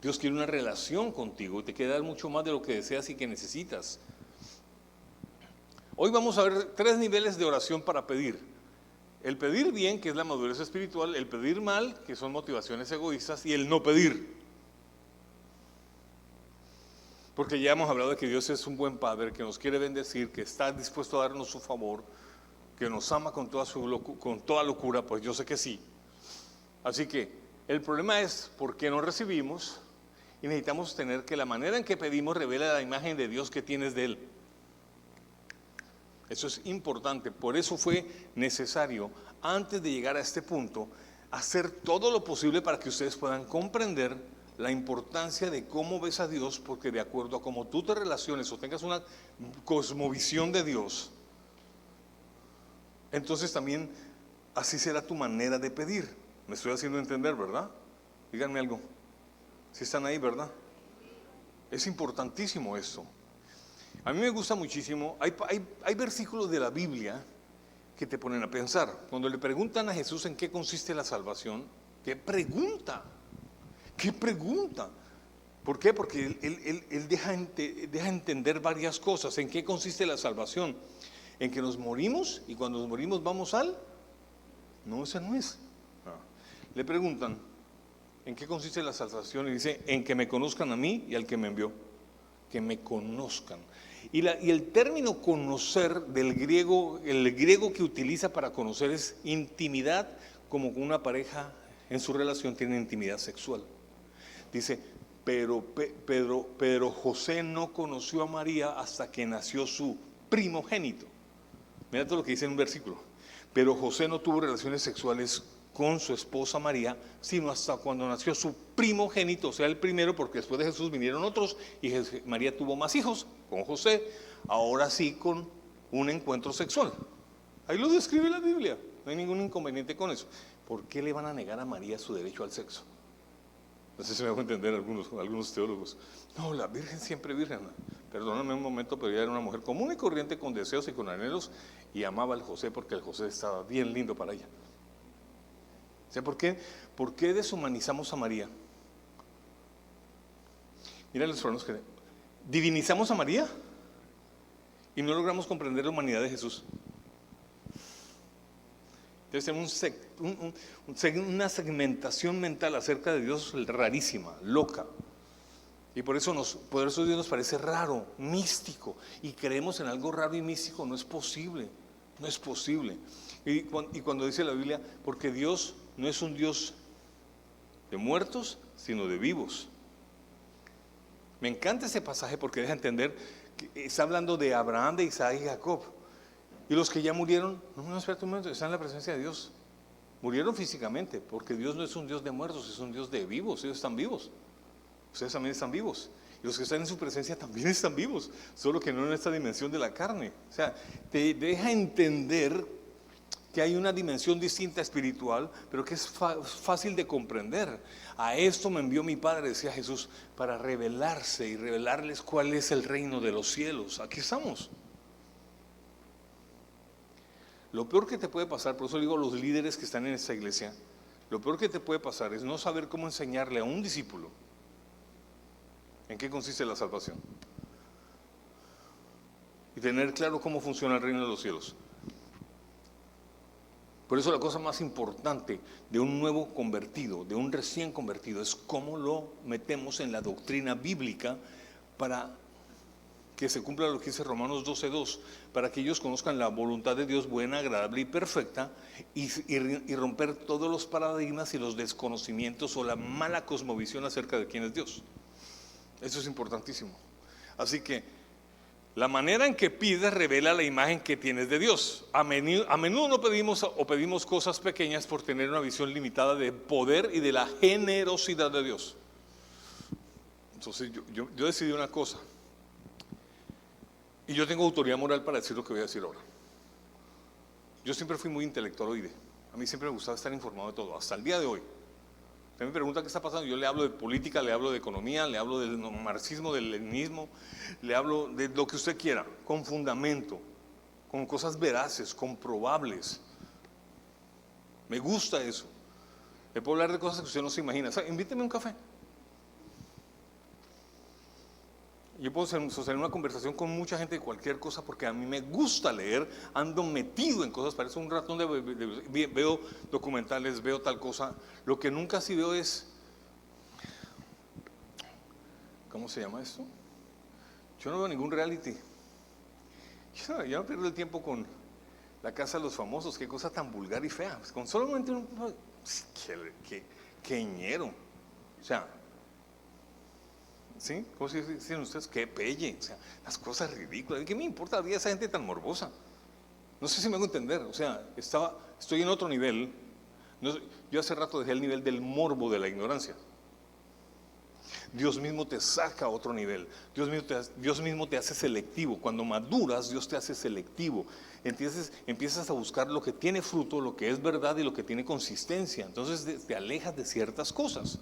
Dios quiere una relación contigo y te quiere dar mucho más de lo que deseas y que necesitas. Hoy vamos a ver 3 niveles de oración para pedir. El pedir bien, que es la madurez espiritual, el pedir mal, que son motivaciones egoístas, y el no pedir. Porque ya hemos hablado de que Dios es un buen Padre, que nos quiere bendecir, que está dispuesto a darnos su favor, que nos ama con toda locura, pues yo sé que sí. Así que el problema es por qué no recibimos, y necesitamos tener que la manera en que pedimos revela la imagen de Dios que tienes de Él. Eso es importante, por eso fue necesario, antes de llegar a este punto, hacer todo lo posible para que ustedes puedan comprender la importancia de cómo ves a Dios, porque de acuerdo a cómo tú te relaciones o tengas una cosmovisión de Dios, entonces también así será tu manera de pedir. Me estoy haciendo entender, ¿verdad? Díganme algo. Si están ahí, ¿verdad? Es importantísimo esto. A mí me gusta muchísimo, hay versículos de la Biblia que te ponen a pensar. Cuando le preguntan a Jesús en qué consiste la salvación, ¿qué pregunta? ¿Qué pregunta? ¿Por qué? Porque él deja entender varias cosas. ¿En qué consiste la salvación? ¿En que nos morimos y cuando nos morimos vamos al? No, esa no es. Le preguntan, ¿en qué consiste la salvación? Y dice, en que me conozcan a mí y al que me envió. Que me conozcan. Y el término conocer del griego, el griego que utiliza para conocer es intimidad, como con una pareja en su relación tiene intimidad sexual. Dice, pero José no conoció a María hasta que nació su primogénito. Mira todo lo que dice en un versículo. Pero José no tuvo relaciones sexuales con su esposa María, sino hasta cuando nació su primogénito, o sea el primero, porque después de Jesús vinieron otros y María tuvo más hijos con José, ahora sí con un encuentro sexual. Ahí lo describe la Biblia, no hay ningún inconveniente con eso. ¿Por qué le van a negar a María su derecho al sexo? No sé si me hago entender algunos teólogos. No, la Virgen siempre virgen. Perdóname un momento, pero ella era una mujer común y corriente con deseos y con anhelos y amaba al José porque el José estaba bien lindo para ella. ¿Sabe por qué? ¿Por qué deshumanizamos a María? Mira los problemas que divinizamos a María y no logramos comprender la humanidad de Jesús. Entonces tenemos una segmentación mental acerca de Dios rarísima, loca. Y por eso Dios nos parece raro, místico. Y creemos en algo raro y místico, no es posible. No es posible. Y cuando dice la Biblia, porque Dios no es un Dios de muertos, sino de vivos. Me encanta ese pasaje porque deja entender que está hablando de Abraham, de Isaac y Jacob. Y los que ya murieron, no, espérate un momento, están en la presencia de Dios. Murieron físicamente, porque Dios no es un Dios de muertos, es un Dios de vivos. Ellos están vivos. Ustedes también están vivos. Y los que están en su presencia también están vivos, solo que no en esta dimensión de la carne. O sea, te deja entender que hay una dimensión distinta espiritual, pero que es fácil de comprender. A esto me envió mi Padre, decía Jesús, para revelarse y revelarles cuál es el reino de los cielos. Aquí estamos. Lo peor que te puede pasar, por eso digo a los líderes que están en esta iglesia, lo peor que te puede pasar es no saber cómo enseñarle a un discípulo en qué consiste la salvación y tener claro cómo funciona el reino de los cielos. Por eso la cosa más importante de un nuevo convertido, de un recién convertido, es cómo lo metemos en la doctrina bíblica para que se cumpla lo que dice Romanos 12:2, para que ellos conozcan la voluntad de Dios buena, agradable y perfecta, y romper todos los paradigmas y los desconocimientos o la mala cosmovisión acerca de quién es Dios. Eso es importantísimo. Así que la manera en que pides revela la imagen que tienes de Dios. A menudo no pedimos cosas pequeñas por tener una visión limitada del poder y de la generosidad de Dios. Entonces yo decidí una cosa, y yo tengo autoridad moral para decir lo que voy a decir ahora. Yo siempre fui muy intelectualoide. A mí siempre me gustaba estar informado de todo, hasta el día de hoy. Usted me pregunta qué está pasando, yo le hablo de política, le hablo de economía, le hablo del marxismo, del leninismo, le hablo de lo que usted quiera, con fundamento, con cosas veraces, comprobables. Me gusta eso. Le puedo hablar de cosas que usted no se imagina. O sea, invíteme un café. Yo puedo sostener una conversación con mucha gente de cualquier cosa porque a mí me gusta leer, ando metido en cosas, parece un ratón veo documentales, veo tal cosa. Lo que nunca sí veo es, ¿cómo se llama esto? Yo no veo ningún reality. Yo no pierdo el tiempo con La Casa de los Famosos, qué cosa tan vulgar y fea. Con solamente un... qué ñero. O sea, ¿sí? ¿Cómo se dicen ustedes? Qué pelle. O sea, las cosas ridículas. ¿Qué me importa a esa gente tan morbosa? No sé si me hago entender. O sea, estoy en otro nivel. Yo hace rato dejé el nivel del morbo de la ignorancia. Dios mismo te saca a otro nivel. Dios mismo te hace selectivo. Cuando maduras, Dios te hace selectivo. Entonces empiezas a buscar lo que tiene fruto, lo que es verdad y lo que tiene consistencia. Entonces te alejas de ciertas cosas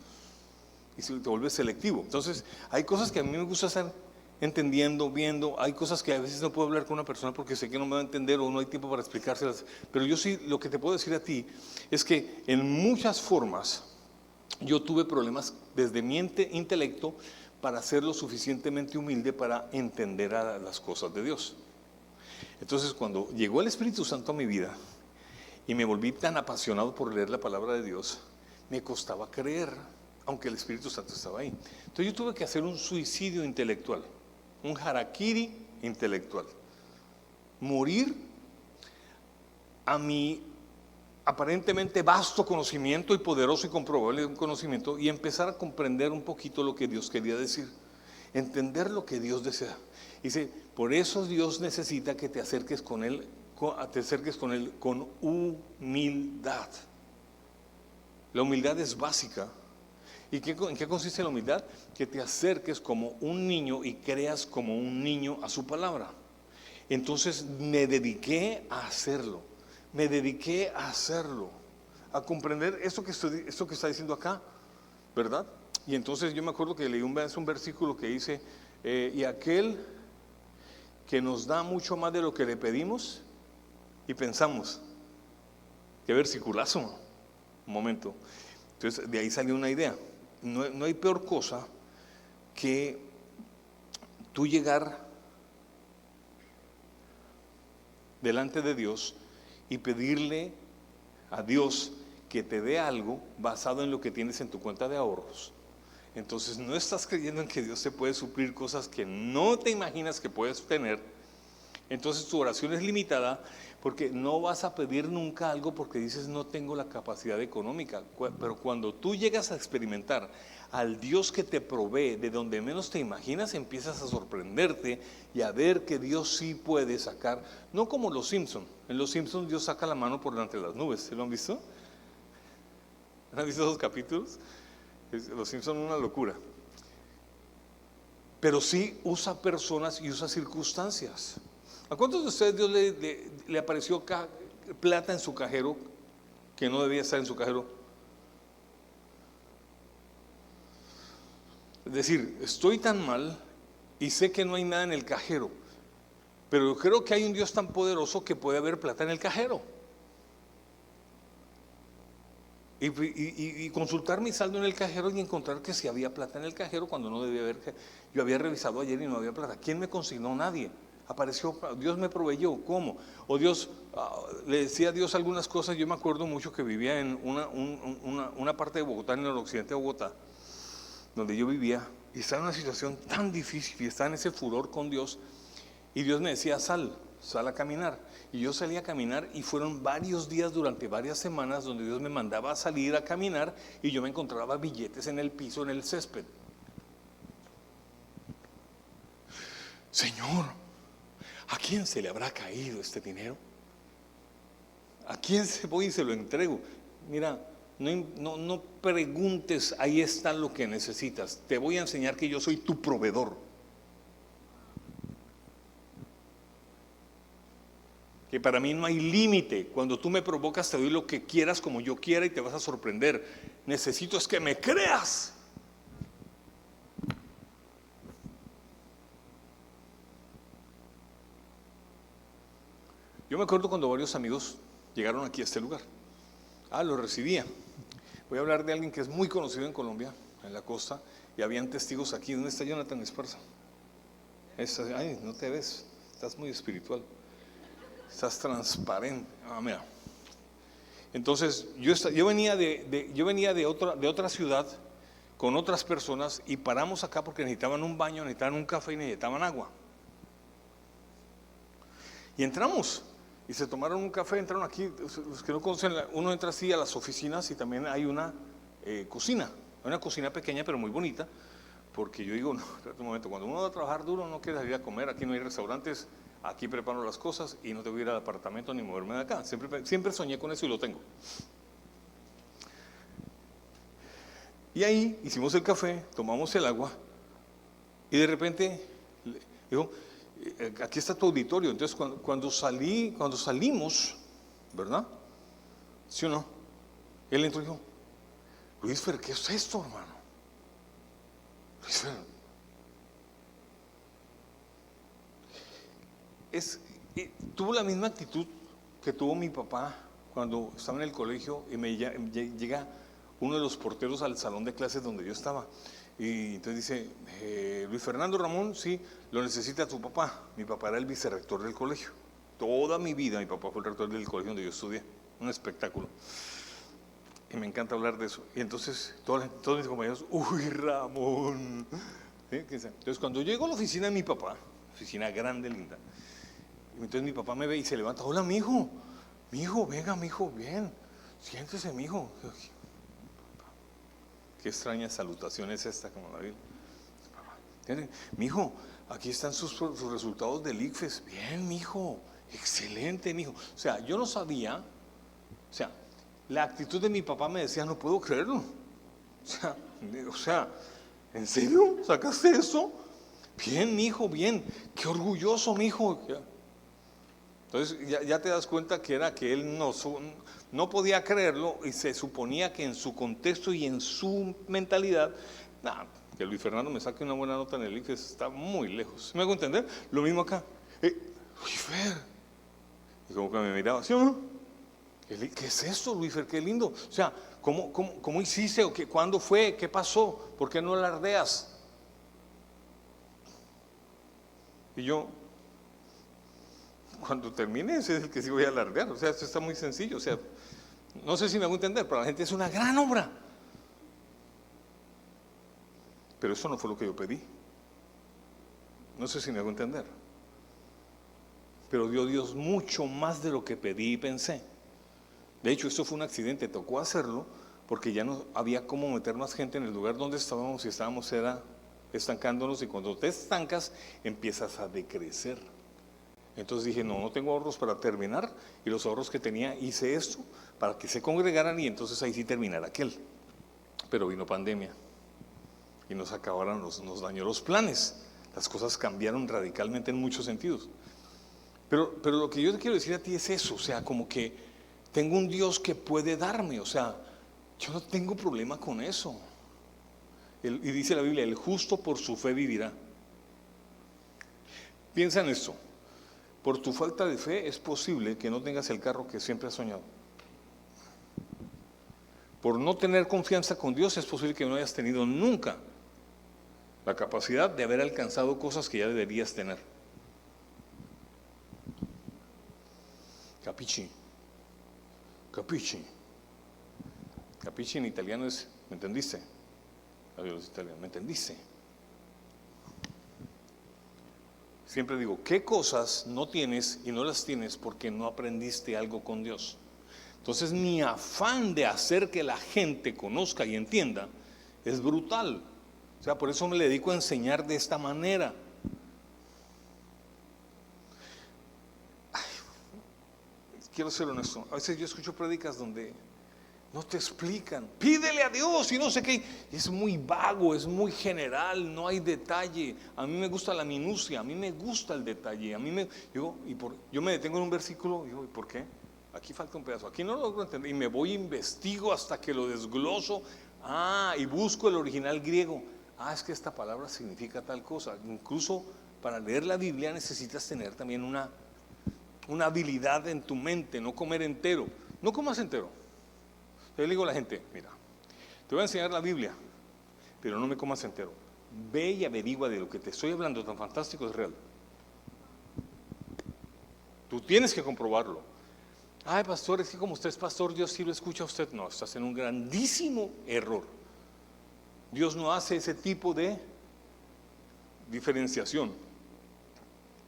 y te vuelves selectivo. Entonces hay cosas que a mí me gusta estar entendiendo, viendo. Hay cosas que a veces no puedo hablar con una persona porque sé que no me va a entender o no hay tiempo para explicárselas. Pero yo sí, lo que te puedo decir a ti es que en muchas formas yo tuve problemas desde mi intelecto para ser lo suficientemente humilde para entender a las cosas de Dios. Entonces, cuando llegó el Espíritu Santo a mi vida y me volví tan apasionado por leer la palabra de Dios, me costaba creer, aunque el Espíritu Santo estaba ahí. Entonces yo tuve que hacer un suicidio intelectual, un harakiri intelectual, morir a mi aparentemente vasto conocimiento y poderoso y comprobable conocimiento y empezar a comprender un poquito lo que Dios quería decir, entender lo que Dios desea. Dice, por eso Dios necesita que te acerques con Él con humildad. La humildad es básica. ¿Y en qué consiste la humildad? Que te acerques como un niño y creas como un niño a su palabra. Entonces me dediqué a hacerlo. A comprender esto que está diciendo acá, ¿verdad? Y entonces yo me acuerdo que leí un versículo que dice, y aquel que nos da mucho más de lo que le pedimos y pensamos. Qué versiculazo, un momento. Entonces de ahí salió una idea. No hay peor cosa que tú llegar delante de Dios y pedirle a Dios que te dé algo basado en lo que tienes en tu cuenta de ahorros. Entonces no estás creyendo en que Dios te puede suplir cosas que no te imaginas que puedes tener. Entonces tu oración es limitada porque no vas a pedir nunca algo porque dices no tengo la capacidad económica. Pero cuando tú llegas a experimentar al Dios que te provee de donde menos te imaginas, empiezas a sorprenderte y a ver que Dios sí puede sacar, no como los Simpsons. En los Simpsons Dios saca la mano por delante de las nubes. ¿Se lo han visto? ¿Han visto esos capítulos? Los Simpsons son una locura. Pero sí usa personas y usa circunstancias. ¿A cuántos de ustedes Dios le apareció plata en su cajero que no debía estar en su cajero? Es decir, estoy tan mal y sé que no hay nada en el cajero, pero creo que hay un Dios tan poderoso que puede haber plata en el cajero. Y consultar mi saldo en el cajero y encontrar que si había plata en el cajero cuando no debía haber. Yo había revisado ayer y no había plata. ¿Quién me consignó? Nadie. Apareció, Dios me proveyó. ¿Cómo? O Dios, le decía a Dios algunas cosas. Yo me acuerdo mucho que vivía en una parte de Bogotá, en el occidente de Bogotá, donde yo vivía, y estaba en una situación tan difícil y estaba en ese furor con Dios, y Dios me decía, sal a caminar, y yo salía a caminar, y fueron varios días durante varias semanas donde Dios me mandaba a salir a caminar, y yo me encontraba billetes en el piso, en el césped. Señor, ¿a quién se le habrá caído este dinero? ¿A quién voy y se lo entrego? Mira, no preguntes, ahí está lo que necesitas. Te voy a enseñar que yo soy tu proveedor. Que para mí no hay límite. Cuando tú me provocas te doy lo que quieras como yo quiera y te vas a sorprender. Necesito es que me creas. Yo me acuerdo cuando varios amigos llegaron aquí a este lugar. Los recibía. Voy a hablar de alguien que es muy conocido en Colombia, en la costa, y habían testigos aquí. ¿Dónde está Jonathan Esparza? Ay, no te ves, estás muy espiritual, estás transparente. Mira. Entonces, yo venía de otra ciudad con otras personas y paramos acá porque necesitaban un baño, necesitaban un café y necesitaban agua. Y entramos y se tomaron un café, entraron aquí. Los que no conocen, uno entra así a las oficinas y también hay una cocina. Hay una cocina pequeña pero muy bonita, porque yo digo, no, espérate un momento, cuando uno va a trabajar duro no quiere salir a comer, aquí no hay restaurantes, aquí preparo las cosas y no tengo que ir al apartamento ni moverme de acá. Siempre soñé con eso y lo tengo. Y ahí hicimos el café, tomamos el agua y de repente dijo, aquí está tu auditorio. Entonces cuando salimos, ¿verdad? ¿Sí o no? Él entró y dijo, Luisfer, ¿qué es esto, hermano? Luisfer, tuvo la misma actitud que tuvo mi papá cuando estaba en el colegio y llega uno de los porteros al salón de clases donde yo estaba. Y entonces dice, Luis Fernando Ramón, sí, lo necesita tu papá. Mi papá era el vicerrector del colegio. Toda mi vida mi papá fue el rector del colegio donde yo estudié. Un espectáculo. Y me encanta hablar de eso. Y entonces todos mis compañeros, uy, Ramón. ¿Sí? Entonces cuando llego a la oficina de mi papá, oficina grande, linda, entonces mi papá me ve y se levanta, hola, mijo, venga, mijo, bien, siéntese, mijo. Qué extraña salutación es esta, como la Biblia. Mijo, aquí están sus resultados del ICFES. Bien, mijo, excelente, mijo. O sea, yo no sabía, la actitud de mi papá me decía, no puedo creerlo. O sea, ¿en serio? ¿Sacaste eso? Bien, mijo, bien. Qué orgulloso, mijo. Entonces ya te das cuenta que era que él no podía creerlo y se suponía que en su contexto y en su mentalidad, que Luis Fernando me saque una buena nota en el ICFES está muy lejos. ¿Me hago entender? Lo mismo acá. Luisfer. Y como que me miraba, ¿sí o no? ¿Qué es esto, Luisfer? Qué lindo. O sea, ¿cómo hiciste? ¿O cuándo fue? ¿Qué pasó? ¿Por qué no alardeas? Y yo, cuando termine, ese es el que sí voy a alardear. O sea, esto está muy sencillo. O sea, no sé si me hago entender, pero la gente es una gran obra. Pero eso no fue lo que yo pedí. No sé si me hago entender. Pero dio Dios mucho más de lo que pedí y pensé. De hecho, esto fue un accidente, tocó hacerlo porque ya no había cómo meter más gente en el lugar donde estábamos y estábamos estancándonos, y cuando te estancas empiezas a decrecer. Entonces dije, no tengo ahorros para terminar, y los ahorros que tenía hice esto para que se congregaran y entonces ahí sí terminar aquel. Pero vino pandemia y nos dañó los planes. Las cosas cambiaron radicalmente en muchos sentidos. Pero lo que yo te quiero decir a ti es eso, o sea, como que tengo un Dios que puede darme, o sea, yo no tengo problema con eso. Y dice la Biblia, el justo por su fe vivirá. Piensa en esto. Por tu falta de fe es posible que no tengas el carro que siempre has soñado. Por no tener confianza con Dios es posible que no hayas tenido nunca la capacidad de haber alcanzado cosas que ya deberías tener. Capisci. Capisci en italiano es, ¿me entendiste? Los italianos, ¿me entendiste? Siempre digo, ¿qué cosas no tienes y no las tienes porque no aprendiste algo con Dios? Entonces mi afán de hacer que la gente conozca y entienda es brutal. O sea, por eso me dedico a enseñar de esta manera. Quiero ser honesto, a veces yo escucho prédicas donde no te explican, pídele a Dios y no sé qué, es muy vago, es muy general, no hay detalle. A mí me gusta la minucia, a mí me gusta el detalle. Yo me detengo en un versículo y digo, ¿y por qué? Aquí falta un pedazo, aquí no lo logro entender, y me voy, investigo hasta que lo desgloso, y busco el original griego. Es que esta palabra significa tal cosa. Incluso para leer la Biblia necesitas tener también una habilidad en tu mente, no comer entero. No comas entero. Yo le digo a la gente, mira, te voy a enseñar la Biblia, pero no me comas entero. Ve y averigua de lo que te estoy hablando tan fantástico es real. Tú tienes que comprobarlo. Ay, pastor, es que como usted es pastor, Dios sí lo escucha a usted. No, estás en un grandísimo error. Dios no hace ese tipo de diferenciación.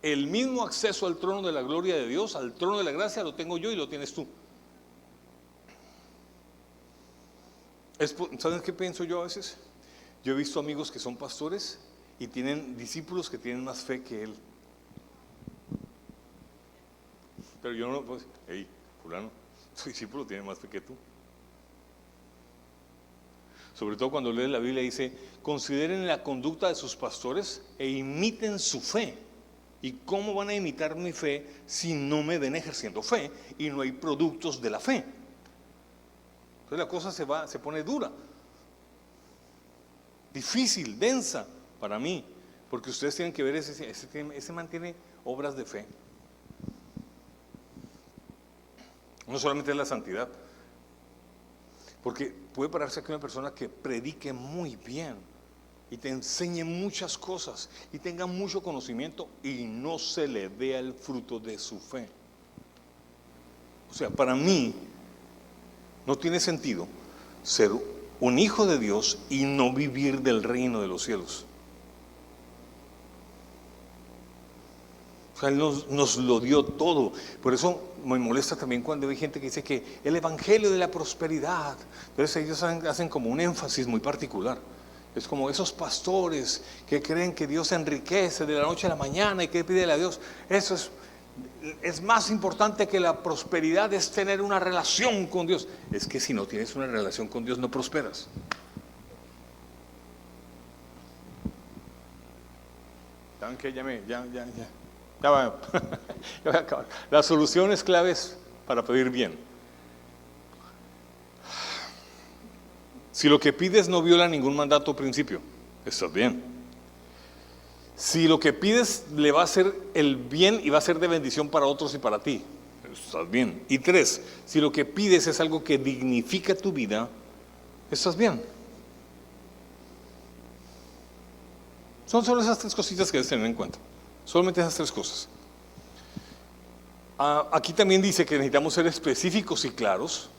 El mismo acceso al trono de la gloria de Dios, al trono de la gracia, lo tengo yo y lo tienes tú. ¿Sabes qué pienso yo a veces? Yo he visto amigos que son pastores y tienen discípulos que tienen más fe que él. Pero yo no, pues, hey, fulano, tu discípulo tiene más fe que tú. Sobre todo cuando lees la Biblia dice, consideren la conducta de sus pastores e imiten su fe. ¿Y cómo van a imitar mi fe si no me ven ejerciendo fe y no hay productos de la fe? Entonces la cosa se pone dura, difícil, densa para mí, porque ustedes tienen que ver, ese mantiene obras de fe. No solamente es la santidad, porque puede pararse aquí una persona que predique muy bien y te enseñe muchas cosas y tenga mucho conocimiento y no se le vea el fruto de su fe. O sea, para mí no tiene sentido ser un hijo de Dios y no vivir del reino de los cielos. O sea, Él nos lo dio todo. Por eso me molesta también cuando hay gente que dice que el evangelio de la prosperidad. Entonces ellos hacen como un énfasis muy particular. Es como esos pastores que creen que Dios se enriquece de la noche a la mañana y que pide a Dios. Eso es más importante que la prosperidad, es tener una relación con Dios. Es que si no tienes una relación con Dios no prosperas. ¿Saben qué? Ya va. Ya voy a acabar. Las soluciones claves para pedir bien. Si lo que pides no viola ningún mandato o principio, estás bien. Si lo que pides le va a hacer el bien y va a ser de bendición para otros y para ti, estás bien. Y 3, si lo que pides es algo que dignifica tu vida, estás bien. Son solo esas 3 cositas que debes tener en cuenta. Solamente esas 3 cosas. Aquí también dice que necesitamos ser específicos y claros.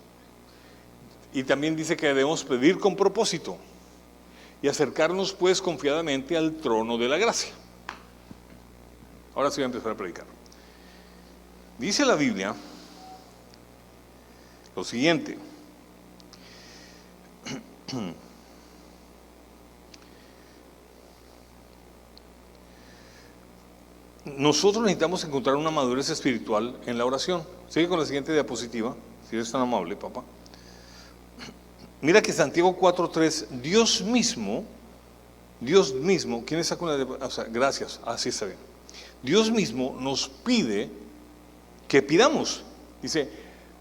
Y también dice que debemos pedir con propósito y acercarnos pues confiadamente al trono de la gracia. Ahora sí voy a empezar a predicar. Dice la Biblia lo siguiente. Nosotros necesitamos encontrar una madurez espiritual en la oración. Sigue con la siguiente diapositiva, si eres tan amable, papá. Mira que Santiago 4:3, Dios mismo, ¿quién está con la diapositiva? O sea, gracias, así está bien. Dios mismo nos pide que pidamos. Dice,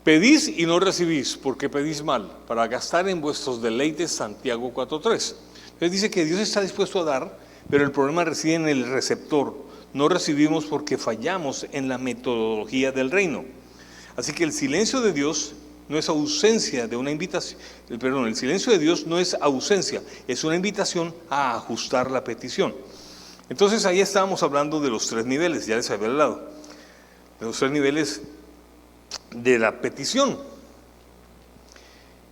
pedís y no recibís, porque pedís mal, para gastar en vuestros deleites, Santiago 4:3. Entonces dice que Dios está dispuesto a dar, pero el problema reside en el receptor. No recibimos porque fallamos en la metodología del reino. Así que el silencio de Dios no es ausencia de una invitación. El silencio de Dios no es ausencia, es una invitación a ajustar la petición. Entonces ahí estábamos hablando de los 3 niveles, ya les había hablado, de los 3 niveles de la petición.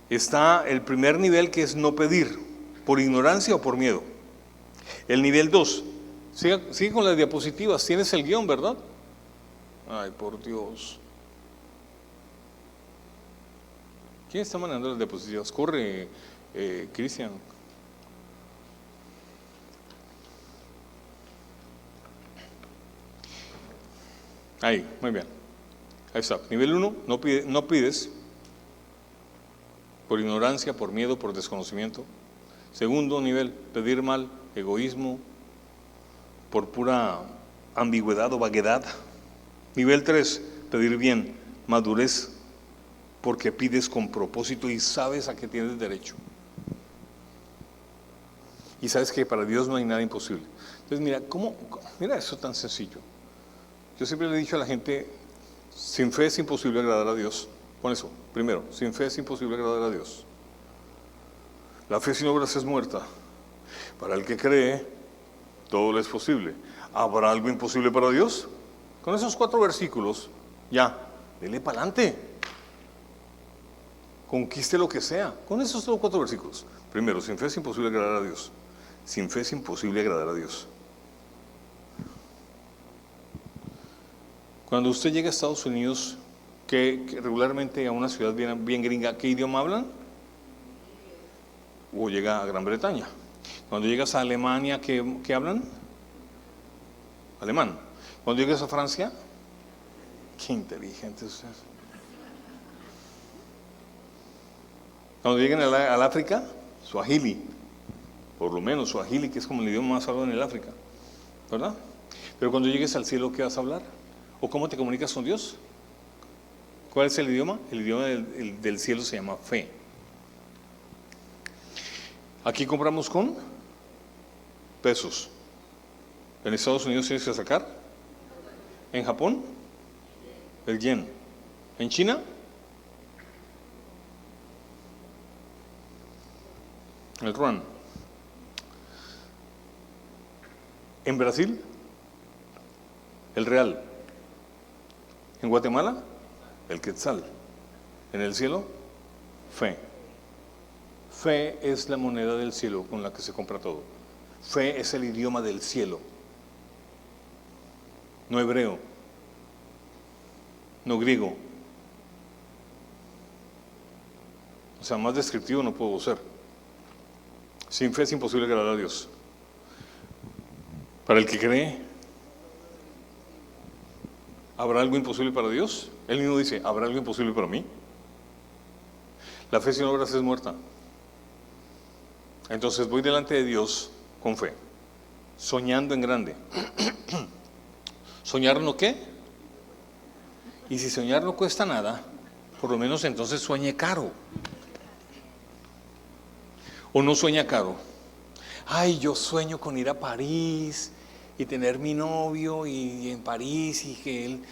Está el primer nivel, que es no pedir, por ignorancia o por miedo. El nivel 2, sigue con las diapositivas, tienes el guión, ¿verdad? Ay, por Dios. ¿Quién está mandando las diapositivas? Corre, Cristian. Ahí, muy bien. Ahí está. Nivel 1, no pides por ignorancia, por miedo, por desconocimiento. Segundo nivel, pedir mal, egoísmo, por pura ambigüedad o vaguedad. Nivel 3, pedir bien, madurez, porque pides con propósito y sabes a qué tienes derecho. Y sabes que para Dios no hay nada imposible. Entonces mira eso tan sencillo. Yo siempre le he dicho a la gente, sin fe es imposible agradar a Dios. Pon eso, primero, sin fe es imposible agradar a Dios. La fe sin obras es muerta. Para el que cree, todo le es posible. ¿Habrá algo imposible para Dios? Con esos 4 versículos, ya, dele para adelante. Conquiste lo que sea. Con esos solo 4 versículos. Primero, sin fe es imposible agradar a Dios. Sin fe es imposible agradar a Dios. Cuando usted llega a Estados Unidos, que regularmente a una ciudad bien gringa, ¿qué idioma hablan? O llega a Gran Bretaña. Cuando llegas a Alemania, ¿qué hablan? Alemán. Cuando llegas a Francia, qué inteligentes ustedes. Cuando lleguen al África, Swahili. Por lo menos Swahili, que es como el idioma más hablado en el África, ¿verdad? Pero cuando llegues al cielo, ¿qué vas a hablar? ¿O cómo te comunicas con Dios? ¿Cuál es el idioma? El idioma del cielo se llama fe. Aquí compramos con pesos. En Estados Unidos tienes que sacar. En Japón, el yen. En China, el yuan. En Brasil, el real. En Guatemala, el quetzal. En el cielo, fe. Fe es la moneda del cielo con la que se compra todo. Fe es el idioma del cielo. No hebreo, no griego. O sea, más descriptivo no puedo ser. Sin fe es imposible agradar a Dios. Para el que cree, ¿habrá algo imposible para Dios? Él mismo dice, ¿habrá algo imposible para mí? La fe sin obras es muerta. Entonces voy delante de Dios con fe, soñando en grande. ¿Soñar no qué? Y si soñar no cuesta nada, por lo menos entonces sueñe caro. ¿O no sueña caro? Ay, yo sueño con ir a París y tener mi novio y en París y que él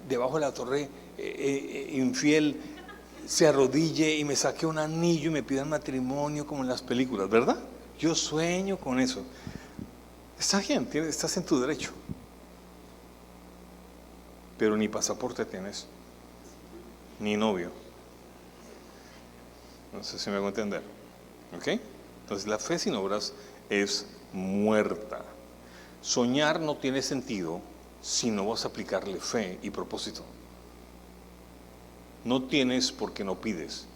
debajo de la torre infiel se arrodille y me saque un anillo y me pida matrimonio como en las películas, ¿verdad? Yo sueño con eso. Está bien, estás en tu derecho. Pero ni pasaporte tienes, ni novio. No sé si me hago entender. ¿Ok? Entonces la fe sin obras es muerta. Soñar no tiene sentido si no vas a aplicarle fe y propósito. No tienes porque no pides.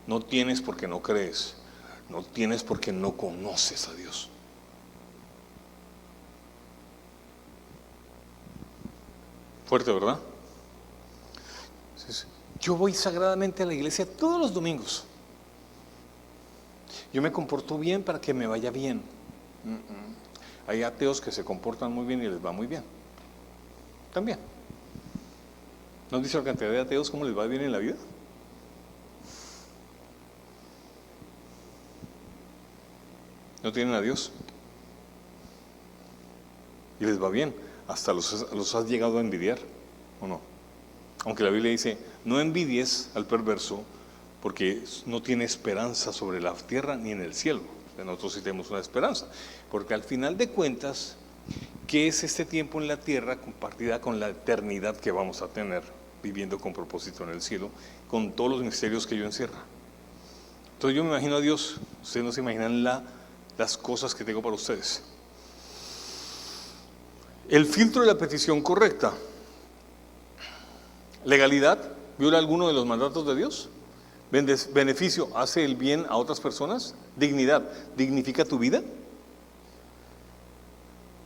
No tienes porque no crees. No tienes porque no conoces a Dios. Fuerte, ¿verdad? Yo voy sagradamente a la iglesia todos los domingos. Yo me comporto bien para que me vaya bien. Hay ateos que se comportan muy bien y les va muy bien. También. ¿No has visto la cantidad de ateos cómo les va bien en la vida? No tienen a Dios. Y les va bien. Hasta los has llegado a envidiar, ¿o no? Aunque la Biblia dice, no envidies al perverso porque no tiene esperanza sobre la tierra ni en el cielo. Nosotros sí tenemos una esperanza, porque al final de cuentas, ¿qué es este tiempo en la tierra compartida con la eternidad que vamos a tener viviendo con propósito en el cielo, con todos los misterios que ello encierra? Entonces yo me imagino a Dios, ustedes no se imaginan las cosas que tengo para ustedes. El filtro de la petición correcta. Legalidad, ¿viola alguno de los mandatos de Dios? Beneficio, ¿hace el bien a otras personas? Dignidad, ¿dignifica tu vida?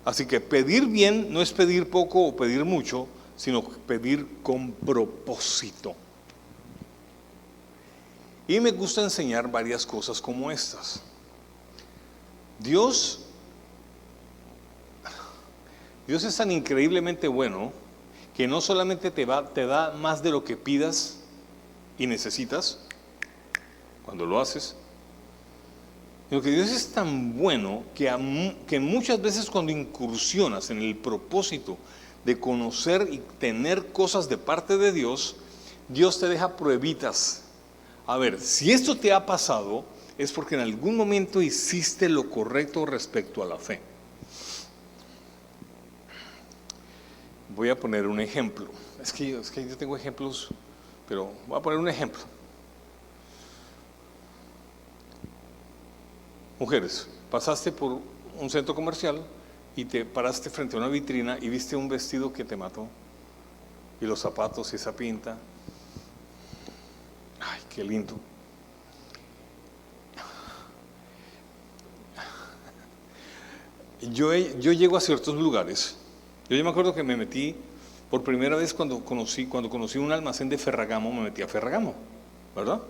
Así que pedir bien no es pedir poco o pedir mucho, sino pedir con propósito. Y me gusta enseñar varias cosas como estas. Dios es tan increíblemente bueno que no solamente te da más de lo que pidas y necesitas cuando lo haces, sino que Dios es tan bueno que muchas veces cuando incursionas en el propósito de conocer y tener cosas de parte de Dios, Dios te deja pruebitas. A ver, si esto te ha pasado, es porque en algún momento hiciste lo correcto respecto a la fe. Voy a poner un ejemplo. Es que yo tengo ejemplos, pero voy a poner un ejemplo. Mujeres, pasaste por un centro comercial y te paraste frente a una vitrina y viste un vestido que te mató, y los zapatos y esa pinta. Ay, qué lindo. Yo llego a ciertos lugares. Yo me acuerdo que me metí por primera vez cuando conocí un almacén de Ferragamo. Me metí a Ferragamo, ¿verdad?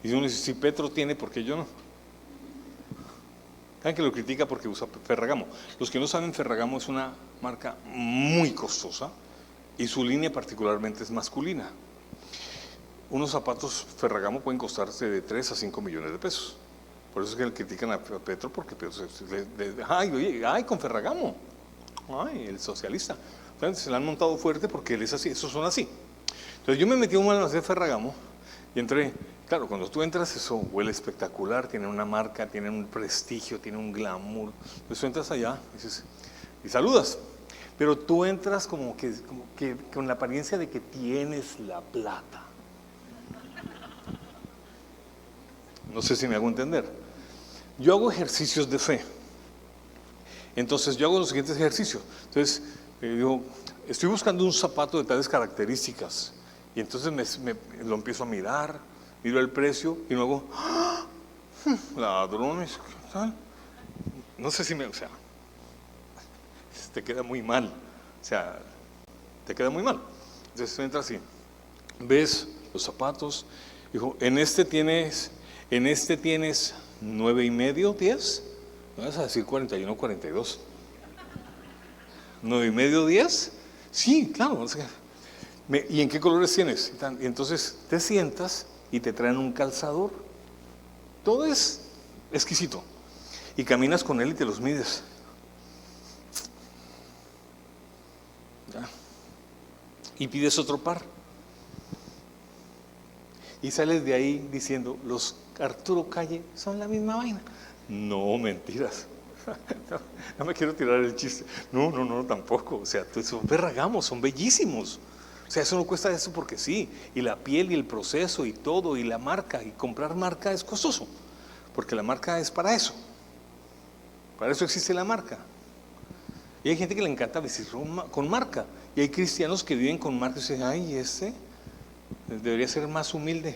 Y uno dice, si Petro tiene, ¿por qué yo no? Saben que lo critica porque usa Ferragamo. Los que no saben, Ferragamo es una marca muy costosa y su línea particularmente es masculina. Unos zapatos Ferragamo pueden costarse de 3 a 5 millones de pesos. Por eso es que le critican a Petro, porque ay, con Ferragamo, ay, el socialista. Entonces, se le han montado fuerte porque él es así, esos son así. Entonces yo me metí a un almacén de Ferragamo y entré. Claro, cuando tú entras, eso huele espectacular, tiene una marca, tiene un prestigio, tiene un glamour. Entonces tú entras allá y saludas, pero tú entras como que con la apariencia de que tienes la plata. No sé si me hago entender. Yo hago ejercicios de fe. Entonces yo hago los siguientes ejercicios. Entonces digo, estoy buscando un zapato de tales características. Y entonces lo empiezo a mirar, miro el precio y luego, ¡ah! Ladrones, ¿qué tal? No sé si o sea, te queda muy mal. O sea, te queda muy mal. Entonces tú entras así, ves los zapatos, dijo, en este tienes 9.5, 10. ¿No vas a decir 41, 42? ¿9.5, 10? Sí, claro. O sea, ¿y en qué colores tienes? Y entonces te sientas y te traen un calzador. Todo es exquisito. Y caminas con él y te los mides. ¿Ya? Y pides otro par. Y sales de ahí diciendo, los Arturo Calle son la misma vaina. No, mentiras. No me quiero tirar el chiste. No, tampoco. O sea, son Ferragamo, son bellísimos. O sea, eso no cuesta eso porque sí. Y la piel y el proceso y todo, y la marca. Y comprar marca es costoso. Porque la marca es para eso. Para eso existe la marca. Y hay gente que le encanta vestir con marca. Y hay cristianos que viven con marca y dicen, ay, debería ser más humilde.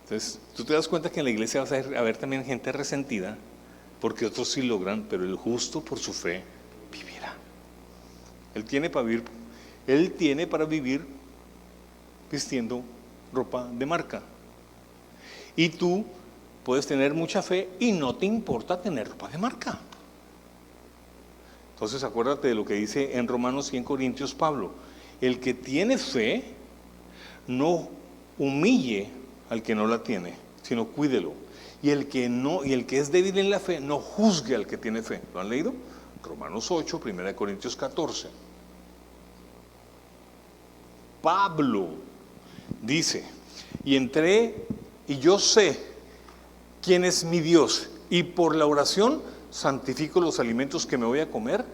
Entonces, tú te das cuenta que en la iglesia vas a ver también gente resentida, porque otros sí logran, pero el justo por su fe vivirá. Él tiene para vivir vistiendo ropa de marca. Y tú puedes tener mucha fe y no te importa tener ropa de marca. Entonces acuérdate de lo que dice en Romanos y en Corintios Pablo. El que tiene fe no humille al que no la tiene, sino cuídelo. Y el que es débil en la fe, no juzgue al que tiene fe. ¿Lo han leído? Romanos 8, 1 Corintios 14. Pablo dice, y entré y yo sé quién es mi Dios, y por la oración santifico los alimentos que me voy a comer,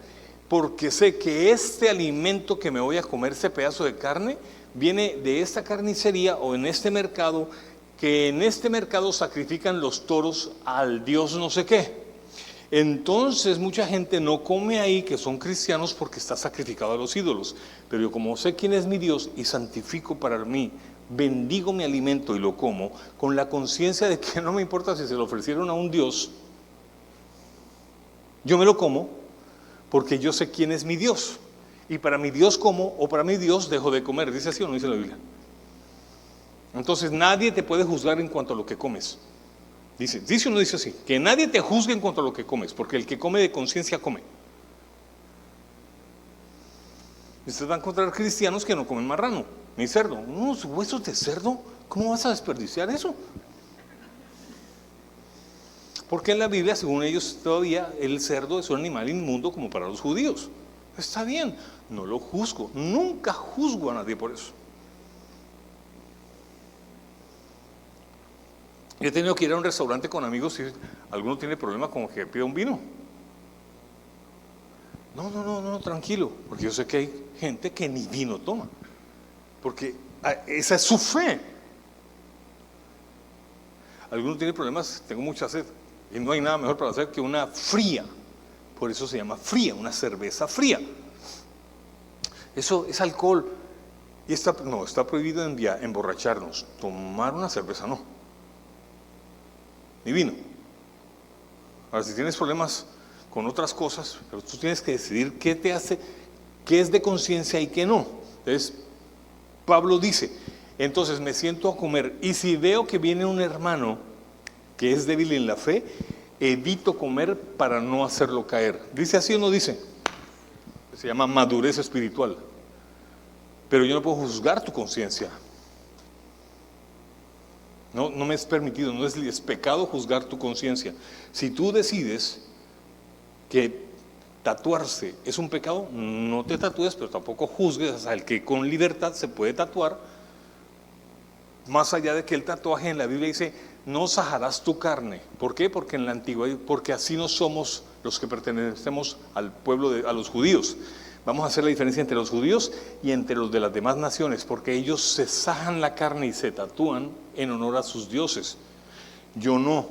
porque sé que este alimento que me voy a comer, este pedazo de carne, viene de esta carnicería o en este mercado, que en este mercado sacrifican los toros al Dios no sé qué. Entonces mucha gente no come ahí, que son cristianos, porque está sacrificado a los ídolos. Pero yo, como sé quién es mi Dios y santifico para mí, bendigo mi alimento y lo como, con la conciencia de que no me importa si se lo ofrecieron a un Dios, yo me lo como porque yo sé quién es mi Dios. Y para mi Dios como, o para mi Dios dejo de comer. ¿Dice así o no dice la Biblia? Entonces nadie te puede juzgar en cuanto a lo que comes. Dice o no dice así, que nadie te juzgue en cuanto a lo que comes, porque el que come de conciencia come. Ustedes van a encontrar cristianos que no comen marrano, ni cerdo. Unos huesos de cerdo, ¿cómo vas a desperdiciar eso? Porque en la Biblia, según ellos, todavía el cerdo es un animal inmundo como para los judíos. Está bien, no lo juzgo, nunca juzgo a nadie por eso. He tenido que ir a un restaurante con amigos y alguno tiene problema con que pida un vino. No, tranquilo, porque yo sé que hay gente que ni vino toma, porque esa es su fe. Alguno tiene problemas, tengo mucha sed, y no hay nada mejor para hacer que una fría, por eso se llama fría, una cerveza fría. Eso es alcohol, y está prohibido emborracharnos, tomar una cerveza no, ni vino. Ahora, si tienes problemas con otras cosas, pero tú tienes que decidir qué te hace, qué es de conciencia y qué no. Entonces, Pablo dice, entonces me siento a comer, y si veo que viene un hermano que es débil en la fe, evito comer para no hacerlo caer. ¿Dice así o no dice? Se llama madurez espiritual. Pero yo no puedo juzgar tu conciencia. No me es permitido, no es pecado juzgar tu conciencia. Si tú decides que tatuarse es un pecado, no te tatúes, pero tampoco juzgues al que con libertad se puede tatuar. Más allá de que el tatuaje en la Biblia dice, no sajarás tu carne. ¿Por qué? Porque en la antigüedad, porque así no somos los que pertenecemos al pueblo, a los judíos. Vamos a hacer la diferencia entre los judíos y entre los de las demás naciones, porque ellos se sajan la carne y se tatúan en honor a sus dioses. Yo no,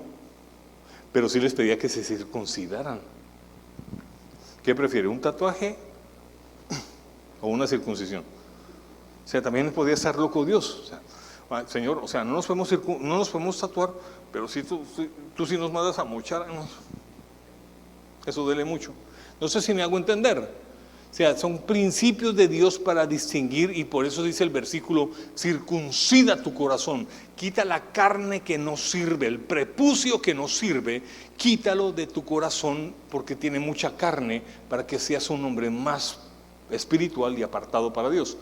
pero sí les pedía que se circuncidaran. ¿Qué prefiere, un tatuaje o una circuncisión? O sea, también podía estar loco Dios. O sea, Señor, o sea, no nos podemos tatuar, pero si tú sí nos mandas a mochar, eso duele mucho. No sé si me hago entender. O sea, son principios de Dios para distinguir, y por eso dice el versículo, circuncida tu corazón, quita la carne que no sirve, el prepucio que no sirve, quítalo de tu corazón porque tiene mucha carne, para que seas un hombre más espiritual y apartado para Dios.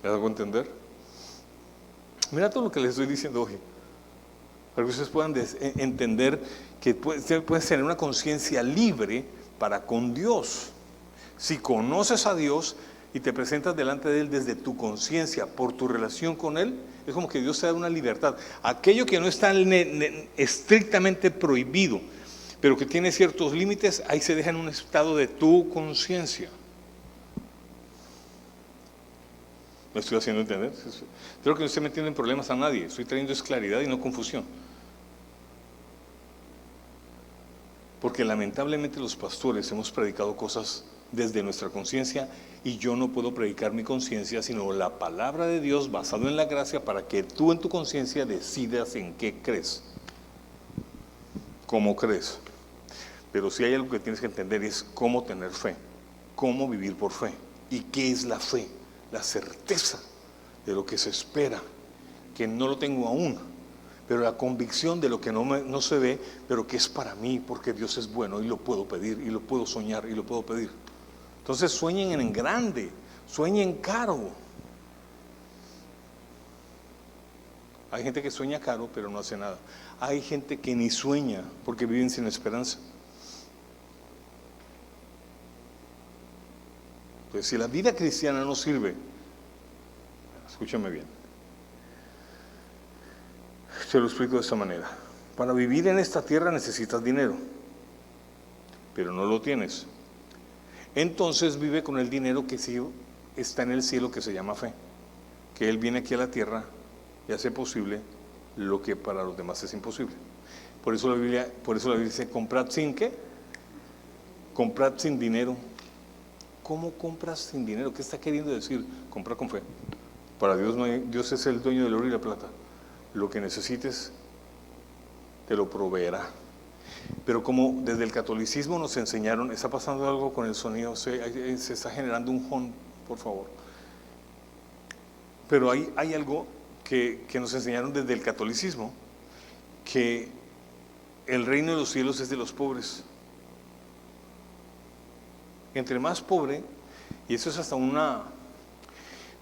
¿Me hago entender? Mira todo lo que les estoy diciendo hoy, para que ustedes puedan entender que puedes tener una conciencia libre para con Dios. Si conoces a Dios y te presentas delante de Él desde tu conciencia, por tu relación con Él, es como que Dios te da una libertad. Aquello que no está estrictamente prohibido, pero que tiene ciertos límites, ahí se deja en un estado de tu conciencia. ¿Me estoy haciendo entender? Creo que no estoy metiendo en problemas a nadie, estoy trayendo claridad y no confusión. Porque lamentablemente los pastores hemos predicado cosas desde nuestra conciencia, y yo no puedo predicar mi conciencia, sino la palabra de Dios basado en la gracia, para que tú en tu conciencia decidas en qué crees, cómo crees. Pero si hay algo que tienes que entender, es cómo tener fe, cómo vivir por fe. ¿Y qué es la fe? La certeza de lo que se espera, que no lo tengo aún, pero la convicción de lo que no se ve, pero que es para mí, porque Dios es bueno y lo puedo pedir, y lo puedo soñar y lo puedo pedir. Entonces sueñen en grande, sueñen caro. Hay gente que sueña caro pero no hace nada. Hay gente que ni sueña porque viven sin esperanza. Entonces, si la vida cristiana no sirve, escúchame bien, se lo explico de esta manera. Para vivir en esta tierra necesitas dinero, pero no lo tienes. Entonces vive con el dinero que sí está en el cielo, que se llama fe, que Él viene aquí a la tierra y hace posible lo que para los demás es imposible. Por eso la Biblia dice, comprad sin ¿qué? Comprad sin dinero. ¿Cómo compras sin dinero? ¿Qué está queriendo decir? Compra con fe. Para Dios no hay, Dios es el dueño del oro y la plata. Lo que necesites te lo proveerá. Pero como desde el catolicismo nos enseñaron, está pasando algo con el sonido, se está generando un hon, por favor. Pero hay algo que nos enseñaron desde el catolicismo, que el reino de los cielos es de los pobres. Entre más pobre, y eso es hasta una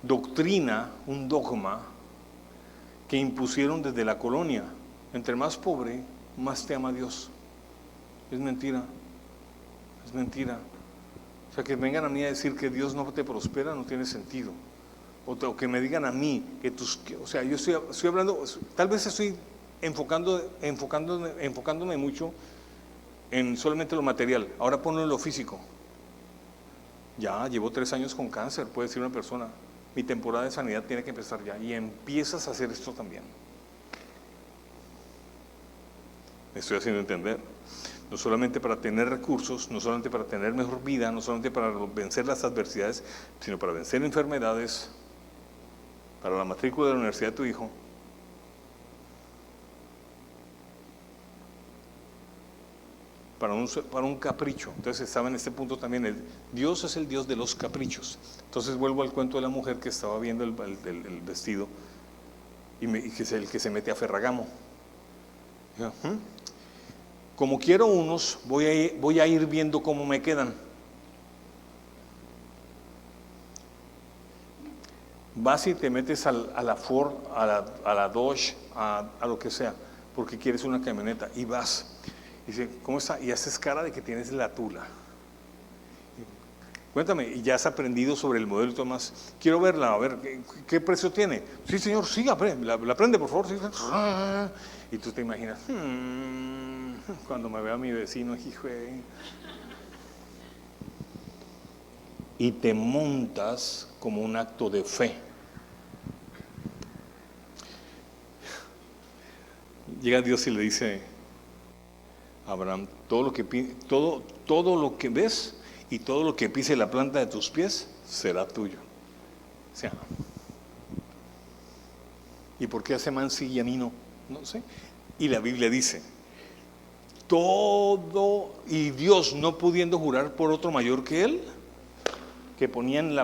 doctrina, un dogma que impusieron desde la colonia, entre más pobre, más te ama Dios. Es mentira, es mentira. O sea, que vengan a mí a decir que Dios no te prospera, no tiene sentido. o que me digan a mí o sea, yo estoy hablando, tal vez estoy enfocándome mucho en solamente lo material. Ahora ponlo en lo físico. Ya llevo 3 años con cáncer, puede decir una persona. Mi temporada de sanidad tiene que empezar ya. Y empiezas a hacer esto también. Me estoy haciendo entender. No solamente para tener recursos, no solamente para tener mejor vida, no solamente para vencer las adversidades, sino para vencer enfermedades, para la matrícula de la universidad de tu hijo. Para un capricho. Entonces estaba en este punto también, Dios es el Dios de los caprichos. Entonces vuelvo al cuento de la mujer que estaba viendo el vestido y que es el que se mete a Ferragamo. Como quiero unos, voy a ir viendo cómo me quedan. Vas y te metes a la Ford, a la Dodge, a lo que sea, porque quieres una camioneta, y vas. Y dice, ¿cómo está? Y haces cara de que tienes la tula. Cuéntame, ¿y ya has aprendido sobre el modelo y todo más? Quiero verla, a ver, ¿qué precio tiene? Sí, señor, sí, la prende, por favor. Sí. Y tú te imaginas, cuando me vea a mi vecino, hijo, y te montas como un acto de fe. Llega Dios y le dice a Abraham, todo lo que ves y todo lo que pise la planta de tus pies será tuyo. O sea, ¿y por qué hace man sí y a mí no? No sé. Y la Biblia dice, todo, y Dios no pudiendo jurar por otro mayor que él, que ponían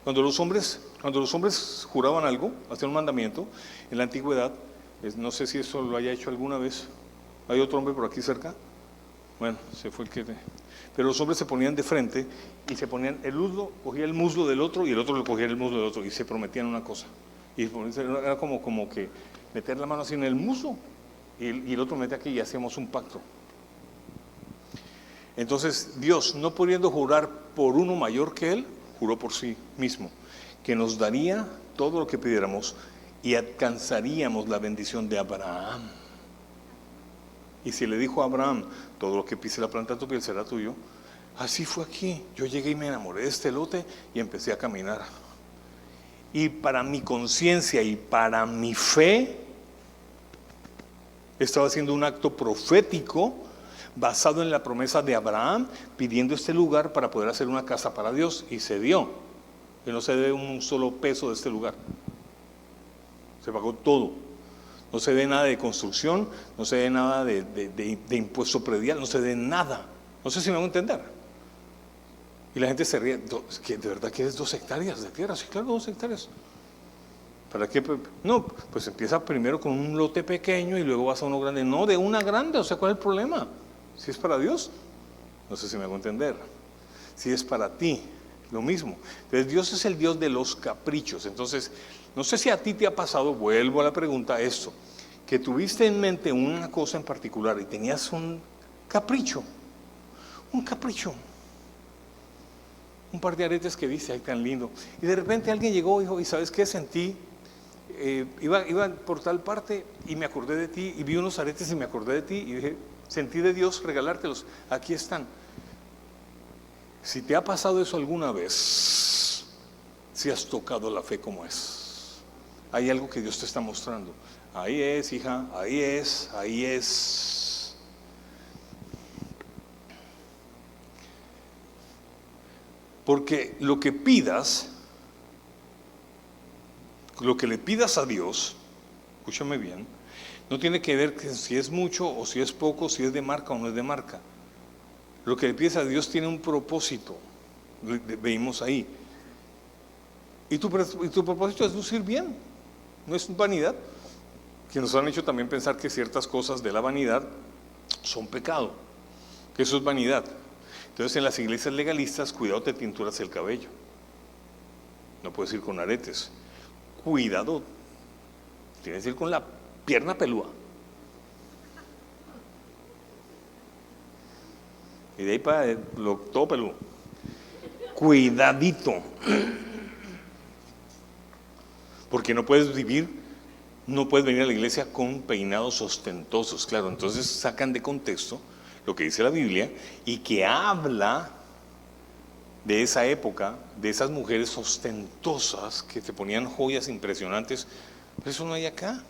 cuando los hombres juraban algo, hacían un mandamiento, en la antigüedad, no sé si eso lo haya hecho alguna vez. ¿Hay otro hombre por aquí cerca? Bueno, se fue el que... Pero los hombres se ponían de frente y se ponían, cogía el muslo del otro y el otro le cogía el muslo del otro y se prometían una cosa. Y era como que meter la mano así en el muslo y el otro mete aquí y hacemos un pacto. Entonces Dios, no pudiendo jurar por uno mayor que él, juró por sí mismo, que nos daría todo lo que pidiéramos y alcanzaríamos la bendición de Abraham. Y si le dijo a Abraham, todo lo que pise la planta de tu piel será tuyo, así fue aquí. Yo llegué y me enamoré de este lote y empecé a caminar. Y para mi conciencia y para mi fe, estaba haciendo un acto profético basado en la promesa de Abraham, pidiendo este lugar para poder hacer una casa para Dios, y se dio. Que no se debe un solo peso de este lugar. Se pagó todo. No se dé nada de construcción, no se dé nada de impuesto predial, no se dé nada. No sé si me van a entender. Y la gente se ríe, ¿de verdad quieres 2 hectáreas de tierra? Sí, claro, 2 hectáreas. ¿Para qué? No, pues empieza primero con un lote pequeño y luego vas a uno grande. No, de una grande, o sea, ¿cuál es el problema? Si es para Dios, no sé si me hago entender. Si es para ti, lo mismo. Entonces Dios es el Dios de los caprichos. Entonces, no sé si a ti te ha pasado, vuelvo a la pregunta, esto, que tuviste en mente una cosa en particular y tenías un capricho, un par de aretes que viste, ay, tan lindo, y de repente alguien llegó y dijo, ¿y sabes qué? Sentí, iba por tal parte y me acordé de ti, y vi unos aretes y me acordé de ti, y dije, sentí de Dios regalártelos, aquí están. Si te ha pasado eso alguna vez, si has tocado la fe como es, hay algo que Dios te está mostrando. Ahí es, hija, ahí es. Porque lo que le pidas a Dios, escúchame bien, no tiene que ver que si es mucho o si es poco, si es de marca o no es de marca. Lo que le pides a Dios tiene un propósito, veimos ahí. Y tu propósito es lucir bien, no es vanidad. Que nos han hecho también pensar que ciertas cosas de la vanidad son pecado, que eso es vanidad. Entonces en las iglesias legalistas, cuidado, te tinturas el cabello, no puedes ir con aretes, cuidado, tienes que ir con la pierna pelúa, y de ahí para todo peludo, cuidadito. Porque no puedes venir a la iglesia con peinados ostentosos. Claro, entonces sacan de contexto lo que dice la Biblia y que habla de esa época, de esas mujeres ostentosas que te ponían joyas impresionantes. Pero eso no hay acá.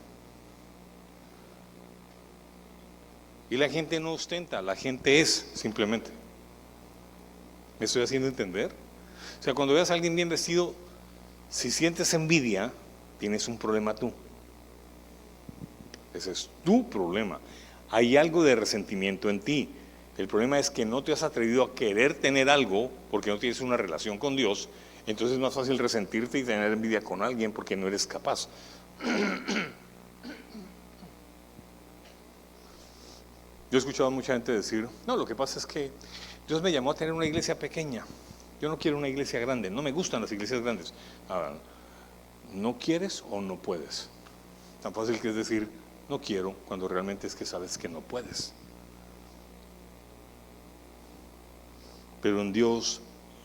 Y la gente no ostenta, la gente es simplemente. ¿Me estoy haciendo entender? O sea, cuando veas a alguien bien vestido, si sientes envidia, tienes un problema tú. Ese es tu problema. Hay algo de resentimiento en ti. El problema es que no te has atrevido a querer tener algo porque no tienes una relación con Dios. Entonces es más fácil resentirte y tener envidia con alguien porque no eres capaz. Yo he escuchado a mucha gente decir, no, lo que pasa es que Dios me llamó a tener una iglesia pequeña. Yo no quiero una iglesia grande, no me gustan las iglesias grandes. Ahora, ¿no quieres o no puedes? Tan fácil que es decir, no quiero, cuando realmente es que sabes que no puedes. Pero en Dios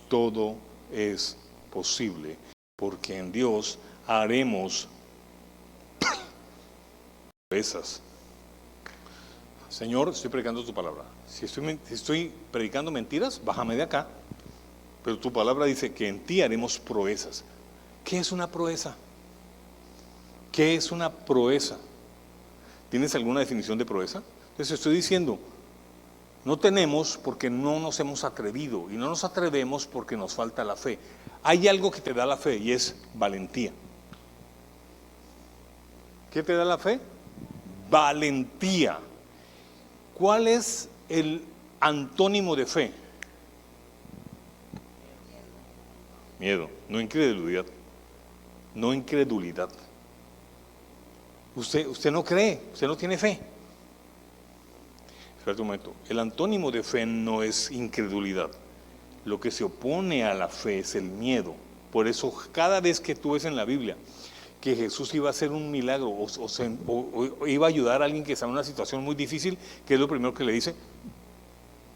todo es posible, porque en Dios haremos proezas. Señor, estoy predicando tu palabra. Si estoy predicando mentiras, bájame de acá. Pero tu palabra dice que en ti haremos proezas. ¿Qué es una proeza? ¿Qué es una proeza? ¿Tienes alguna definición de proeza? Entonces estoy diciendo, no tenemos porque no nos hemos atrevido, y no nos atrevemos porque nos falta la fe. Hay algo que te da la fe y es valentía. ¿Qué te da la fe? Valentía. ¿Cuál es el antónimo de fe? Miedo, no incredulidad. No incredulidad. Usted no cree, usted no tiene fe. Espera un momento. El antónimo de fe no es incredulidad. Lo que se opone a la fe es el miedo. Por eso cada vez que tú ves en la Biblia que Jesús iba a hacer un milagro o iba a ayudar a alguien que está en una situación muy difícil, ¿qué es lo primero que le dice?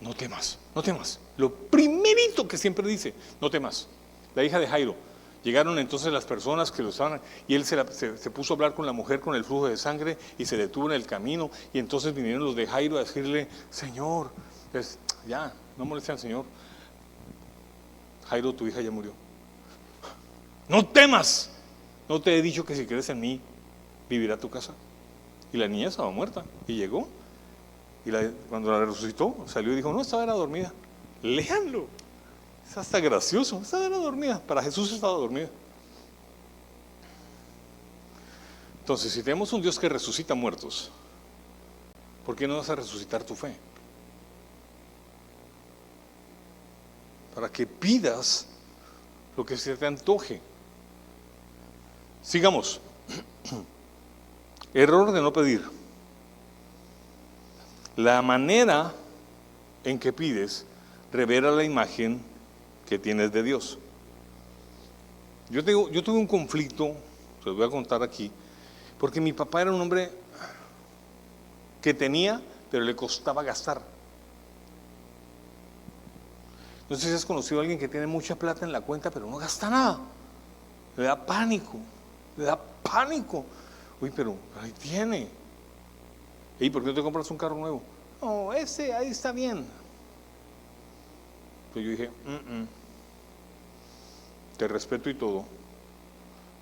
No temas, no temas. Lo primerito que siempre dice, no temas. La hija de Jairo. Llegaron entonces las personas que lo estaban, y él se puso a hablar con la mujer con el flujo de sangre y se detuvo en el camino, y entonces vinieron los de Jairo a decirle, Señor, ya, no moleste al Señor. Jairo, tu hija ya murió. No temas. ¿No te he dicho que si crees en mí, vivirá tu casa? Y la niña estaba muerta. Y llegó. Y cuando la resucitó, salió y dijo, no, estaba era dormida. Léanlo. Es hasta gracioso. Estaba era dormida. Para Jesús estaba dormida. Entonces, si tenemos un Dios que resucita muertos, ¿por qué no vas a resucitar tu fe? Para que pidas lo que se te antoje. Sigamos. Error de no pedir. La manera en que pides revela la imagen que tienes de Dios. Yo tuve un conflicto, se los voy a contar aquí, porque mi papá era un hombre que tenía, pero le costaba gastar. No sé si has conocido a alguien que tiene mucha plata en la cuenta, pero no gasta nada. Le da pánico. Le da pánico. Uy, pero ahí tiene. ¿Y por qué no te compras un carro nuevo? No, ese ahí está bien. Pues yo dije, te respeto y todo,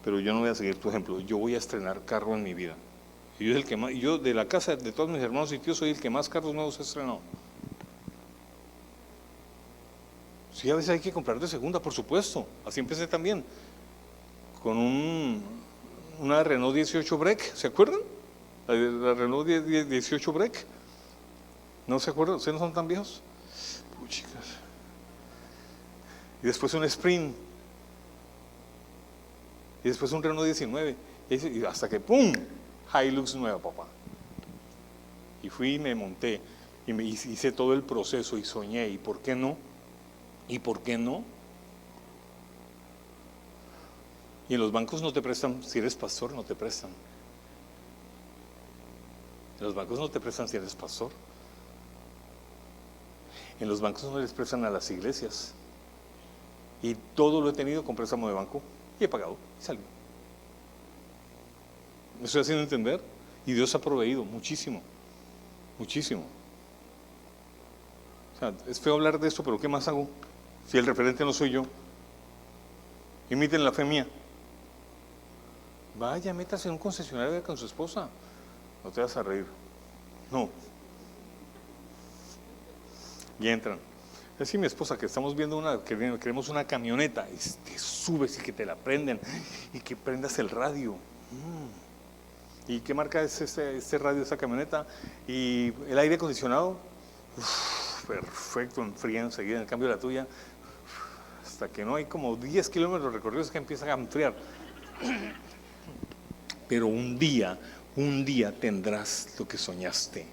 pero yo no voy a seguir tu ejemplo. Yo voy a estrenar carro en mi vida. Y yo, yo de la casa de todos mis hermanos y tíos soy el que más carros nuevos he estrenado. Sí, a veces hay que comprar de segunda, por supuesto. Así empecé también. Con una Renault 18 Break, ¿se acuerdan? La Renault 18 Break. ¿No se acuerdan? ¿Ustedes no son tan viejos? Chicas. Y después un Sprint. Y después un Renault 19. Y hasta que ¡pum! Hilux nueva, papá. Y fui y me monté. Y hice todo el proceso y soñé. ¿Y por qué no? ¿Y por qué no? Y en los bancos no te prestan, si eres pastor, no te prestan. En los bancos no te prestan si eres pastor. En los bancos no les prestan a las iglesias. Y todo lo he tenido con préstamo de banco y he pagado y salí. ¿Me estoy haciendo entender? Y Dios ha proveído muchísimo, muchísimo. O sea, es feo hablar de esto, pero ¿qué más hago? Si el referente no soy yo. Imiten la fe mía. Vaya, métase en un concesionario con su esposa. No te vas a reír. No. Y entran. Es decir, mi esposa, que estamos viendo queremos una camioneta, y te subes y que te la prenden, y que prendas el radio. ¿Y qué marca es este radio de esa camioneta? Y el aire acondicionado, perfecto, enfría enseguida. En cambio la tuya, hasta que no hay como 10 kilómetros recorridos que empieza a enfriar. Pero un día tendrás lo que soñaste.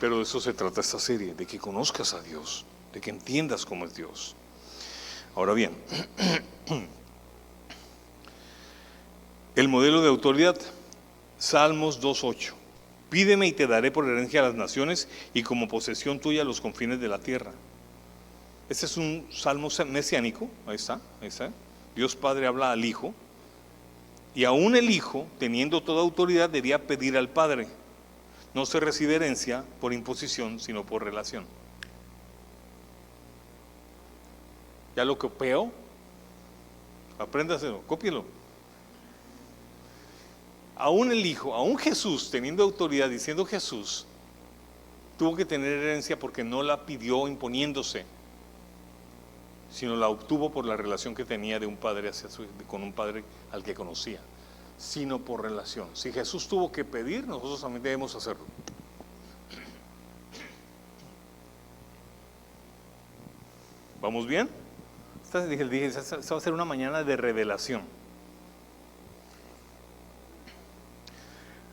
Pero de eso se trata esta serie, de que conozcas a Dios, de que entiendas cómo es Dios. Ahora bien, el modelo de autoridad, Salmos 2:8. Pídeme y te daré por herencia a las naciones y como posesión tuya los confines de la tierra. Este es un salmo mesiánico, ahí está. Dios Padre habla al Hijo, y aún el Hijo, teniendo toda autoridad, debía pedir al Padre. No se recibe herencia por imposición, sino por relación. ¿Ya lo copió? Apréndaselo, cópielo. Aún el Hijo, aún Jesús, teniendo autoridad, diciendo Jesús, tuvo que tener herencia porque no la pidió imponiéndose, sino la obtuvo por la relación que tenía de un padre con un padre al que conocía, sino por relación. Si Jesús tuvo que pedir, nosotros también debemos hacerlo. ¿Vamos bien? Esta va a ser una mañana de revelación.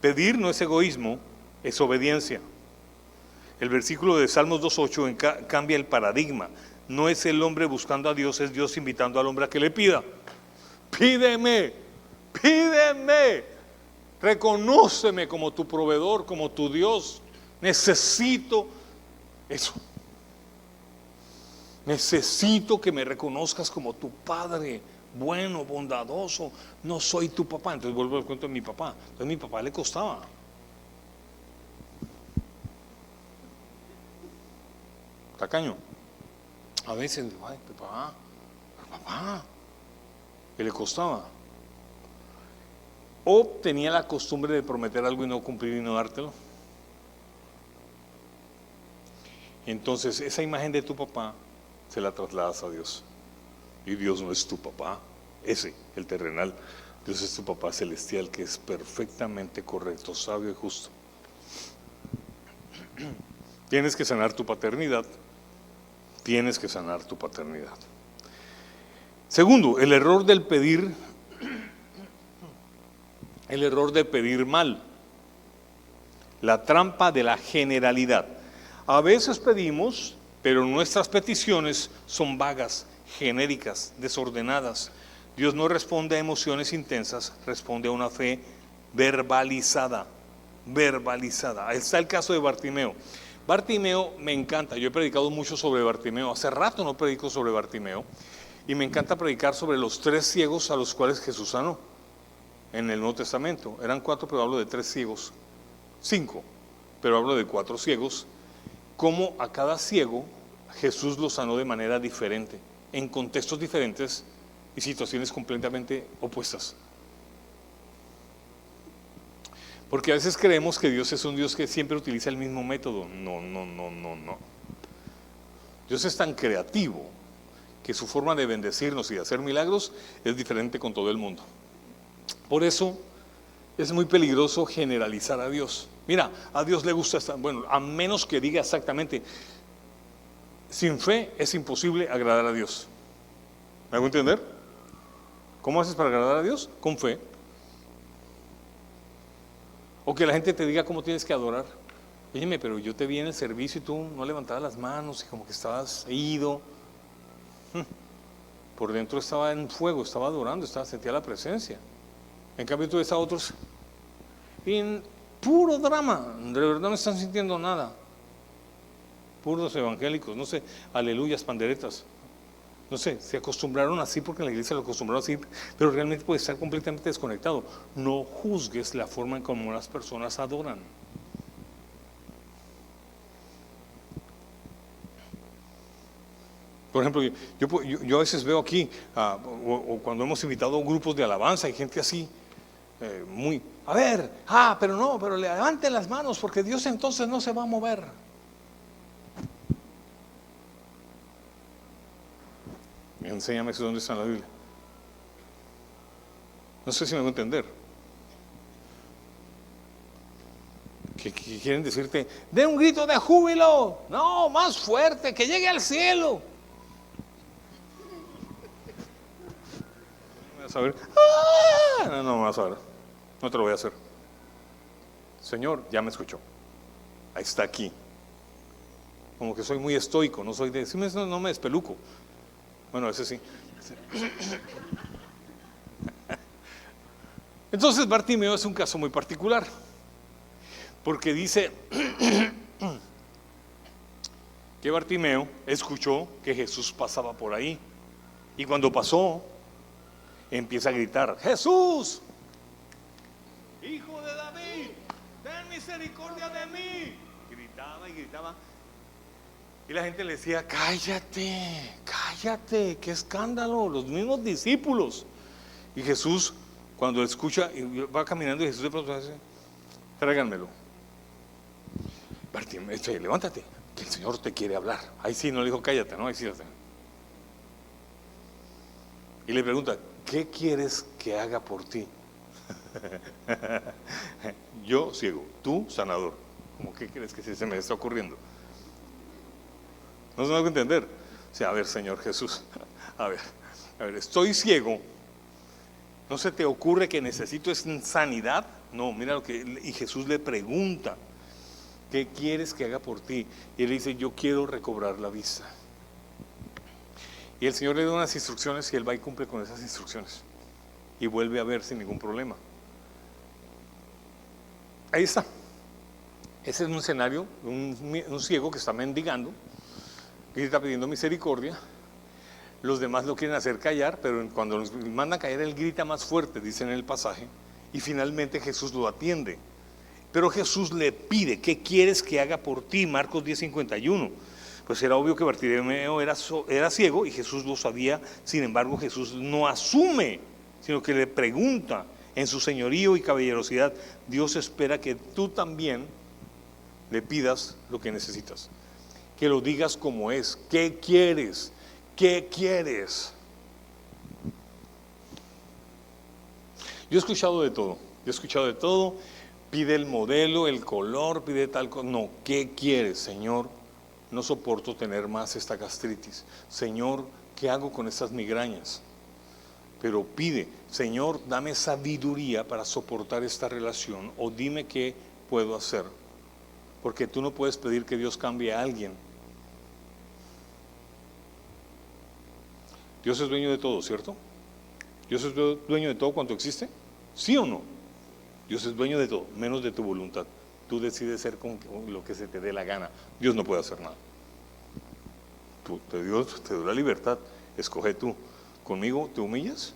Pedir no es egoísmo, es obediencia. El versículo de Salmos 2:8 cambia el paradigma. No es el hombre buscando a Dios, es Dios invitando al hombre a que le pida. Pídeme, reconóceme como tu proveedor, como tu Dios. Necesito eso. Necesito que me reconozcas como tu Padre, bueno, bondadoso. No soy tu papá. Entonces vuelvo al cuento de mi papá. Entonces a mi papá le costaba. Tacaño. A veces, ay, papá, que le costaba. O tenía la costumbre de prometer algo y no cumplir y no dártelo. Entonces esa imagen de tu papá se la trasladas a Dios. Y Dios no es tu papá, el terrenal. Dios es tu papá celestial, que es perfectamente correcto, sabio y justo. Tienes que sanar tu paternidad. Segundo, el error de pedir mal. La trampa de la generalidad. A veces pedimos, pero nuestras peticiones son vagas, genéricas, desordenadas. Dios no responde a emociones intensas, responde a una fe verbalizada. Ahí está el caso de Bartimeo. Bartimeo me encanta, yo he predicado mucho sobre Bartimeo, hace rato no predico sobre Bartimeo, y me encanta predicar sobre los 3 ciegos a los cuales Jesús sanó en el Nuevo Testamento. Eran 4, pero hablo de 3 ciegos, 5, pero hablo de 4 ciegos. Cómo a cada ciego Jesús lo sanó de manera diferente, en contextos diferentes y situaciones completamente opuestas. Porque a veces creemos que Dios es un Dios que siempre utiliza el mismo método. No. Dios es tan creativo que su forma de bendecirnos y de hacer milagros es diferente con todo el mundo. Por eso es muy peligroso generalizar a Dios. Mira, a Dios le gusta a menos que diga exactamente, sin fe es imposible agradar a Dios. ¿Me hago entender? ¿Cómo haces para agradar a Dios? Con fe. O que la gente te diga cómo tienes que adorar. Óyeme, pero yo te vi en el servicio y tú no levantabas las manos y como que estabas ido. Por dentro estaba en fuego, estaba adorando, sentía la presencia. En cambio tú ves a otros en puro drama, de verdad no están sintiendo nada. Puros evangélicos, no sé, aleluyas, panderetas. No sé, se acostumbraron así porque en la iglesia lo acostumbraron así, pero realmente puede estar completamente desconectado. No juzgues la forma en cómo las personas adoran. Por ejemplo, yo a veces veo aquí, o cuando hemos invitado grupos de alabanza, hay gente así, muy, pero levanten las manos porque Dios entonces no se va a mover. Enséñame eso, dónde está en la Biblia. No sé si me voy a entender. Que quieren decirte, de un grito de júbilo, no, más fuerte, que llegue al cielo. Vas a ver, no vas a ver, no te lo voy a hacer. Señor, ya me escuchó, ahí está aquí. Como que soy muy estoico, no soy de, no me despeluco. Bueno, ese sí. Entonces Bartimeo es un caso muy particular, porque dice que Bartimeo escuchó que Jesús pasaba por ahí, y cuando pasó empieza a gritar, Jesús, hijo de David, ten misericordia de mí. Gritaba y gritaba, y la gente le decía, cállate, cállate, qué escándalo, los mismos discípulos. Y Jesús, cuando escucha, va caminando, y Jesús de pronto dice, tráiganmelo. Bartimeo, levántate, que el Señor te quiere hablar. Ahí sí no le dijo cállate, no, ahí sí. Y le pregunta, ¿qué quieres que haga por ti? Yo ciego, tú sanador. ¿Cómo qué crees que se me está ocurriendo? No se me va a entender. O sea, a ver, Señor Jesús, a ver, estoy ciego. ¿No se te ocurre que necesito sanidad? No, mira lo que, y Jesús le pregunta, ¿qué quieres que haga por ti? Y él dice, yo quiero recobrar la vista. Y el Señor le da unas instrucciones y él va y cumple con esas instrucciones. Y vuelve a ver sin ningún problema. Ahí está. Ese es un escenario, un ciego que está mendigando, que está pidiendo misericordia. Los demás lo quieren hacer callar, pero cuando los mandan a callar, él grita más fuerte, dice en el pasaje, y finalmente Jesús lo atiende. Pero Jesús le pide, ¿qué quieres que haga por ti? Marcos 10:51. Pues era obvio que Bartimeo era ciego y Jesús lo sabía, sin embargo Jesús no asume, sino que le pregunta en su señorío y caballerosidad. Dios espera que tú también le pidas lo que necesitas, que lo digas como es. ¿Qué quieres? ¿Qué quieres? Yo he escuchado de todo, pide el modelo, el color, pide tal cosa. No, ¿qué quieres, Señor? No soporto tener más esta gastritis. Señor, ¿qué hago con estas migrañas? Pero pide, Señor, dame sabiduría para soportar esta relación, o dime qué puedo hacer. Porque tú no puedes pedir que Dios cambie a alguien. Dios es dueño de todo, ¿cierto? ¿Dios es dueño de todo cuanto existe? ¿Sí o no? Dios es dueño de todo, menos de tu voluntad. Tú decides ser con lo que se te dé la gana. Dios no puede hacer nada. Dios te dio la libertad. Escoge tú. ¿Conmigo te humillas?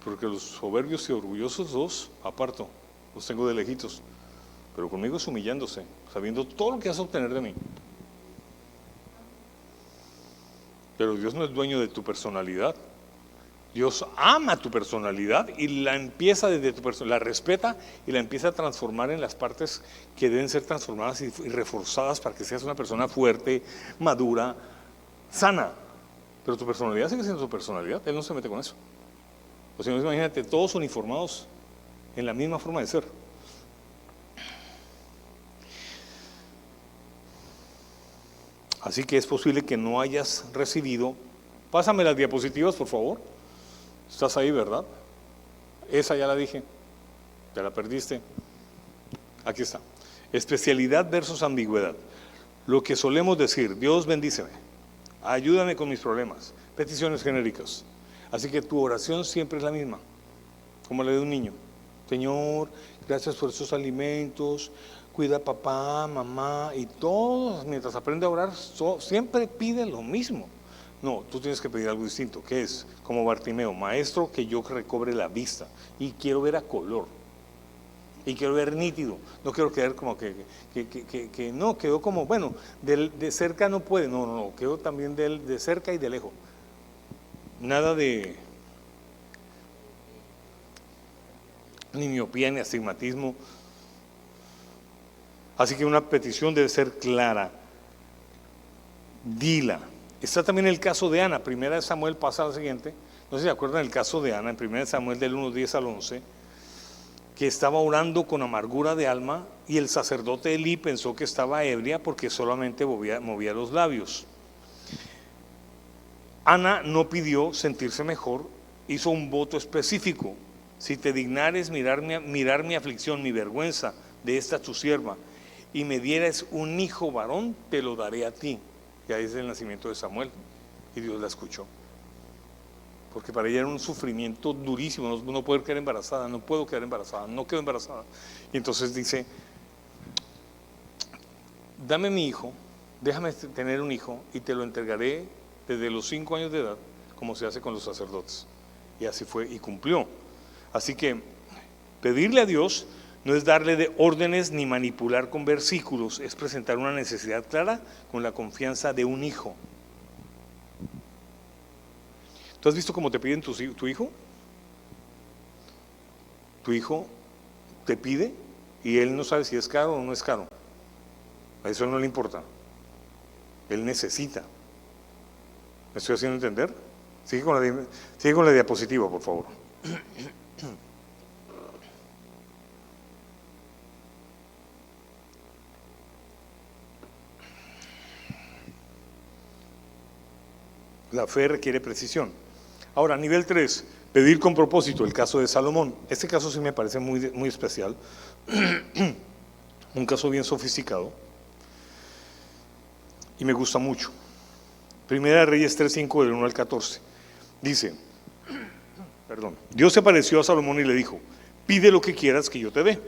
Porque los soberbios y orgullosos los aparto, los tengo de lejitos. Pero conmigo es humillándose, sabiendo todo lo que vas a obtener de mí. Pero Dios no es dueño de tu personalidad. Dios ama tu personalidad y la empieza desde tu personalidad, la respeta y la empieza a transformar en las partes que deben ser transformadas y reforzadas para que seas una persona fuerte, madura, sana. Pero tu personalidad sigue siendo tu personalidad, Él no se mete con eso. O sea, imagínate, todos uniformados en la misma forma de ser. Así que es posible que no hayas recibido. Pásame las diapositivas, por favor. Estás ahí, ¿verdad? Esa ya la dije. Ya la perdiste. Aquí está. Especialidad versus ambigüedad. Lo que solemos decir, Dios bendíceme, ayúdame con mis problemas, peticiones genéricas. Así que tu oración siempre es la misma, como la de un niño. Señor, gracias por esos alimentos, cuida a papá, mamá, y todos, mientras aprende a orar, siempre pide lo mismo. No, tú tienes que pedir algo distinto. ¿Qué es? Como Bartimeo, maestro, que yo recobre la vista. Y quiero ver a color. Y quiero ver nítido. No quiero quedar como que no, quedó como, bueno, de cerca no puede. No, quedó también de cerca y de lejos. Nada de ni miopía ni astigmatismo. Así que una petición debe ser clara. Dila. Está también el caso de Ana. Primera de Samuel pasa al siguiente. No sé si se acuerdan del caso de Ana, en Primera de Samuel del 1:10 al 11, que estaba orando con amargura de alma y el sacerdote Elí pensó que estaba ebria porque solamente movía los labios. Ana no pidió sentirse mejor, hizo un voto específico. Si te dignares mirar mi aflicción, mi vergüenza de esta tu sierva, y me dieras un hijo varón, te lo daré a ti. Y ahí es el nacimiento de Samuel. Y Dios la escuchó. Porque para ella era un sufrimiento durísimo, no poder quedar embarazada, no puedo quedar embarazada, no quedo embarazada. Y entonces dice, dame mi hijo, déjame tener un hijo y te lo entregaré desde los 5 años de edad, como se hace con los sacerdotes. Y así fue y cumplió. Así que pedirle a Dios no es darle de órdenes ni manipular con versículos, es presentar una necesidad clara con la confianza de un hijo. ¿Tú has visto cómo te piden tu hijo? Tu hijo te pide y él no sabe si es caro o no es caro. A eso no le importa. Él necesita. ¿Me estoy haciendo entender? Sigue con la diapositiva, por favor. La fe requiere precisión. Ahora, nivel 3, pedir con propósito, el caso de Salomón. Este caso sí me parece muy, muy especial. Un caso bien sofisticado. Y me gusta mucho. Primera de Reyes 3:5 del 1 al 14. Dice, Dios se apareció a Salomón y le dijo, pide lo que quieras que yo te dé.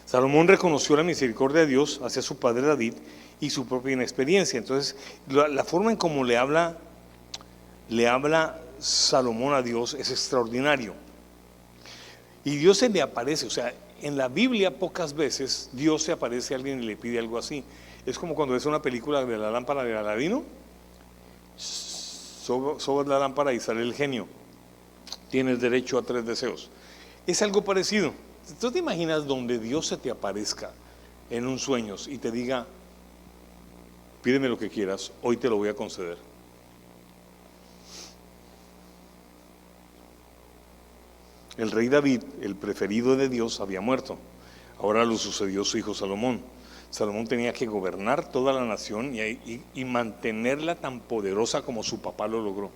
Salomón reconoció la misericordia de Dios hacia su padre David y su propia inexperiencia. Entonces, la forma en cómo le habla Salomón a Dios es extraordinario. Y Dios se le aparece, o sea, en la Biblia pocas veces Dios se aparece a alguien y le pide algo así. Es como cuando ves una película de la lámpara de Aladino, sobas la lámpara y sale el genio. Tienes derecho a 3 deseos. Es algo parecido. ¿Tú te imaginas donde Dios se te aparezca en un sueño y te diga, pídeme lo que quieras, hoy te lo voy a conceder? El rey David, el preferido de Dios, había muerto. Ahora lo sucedió su hijo Salomón. Salomón tenía que gobernar toda la nación y mantenerla tan poderosa como su papá lo logró.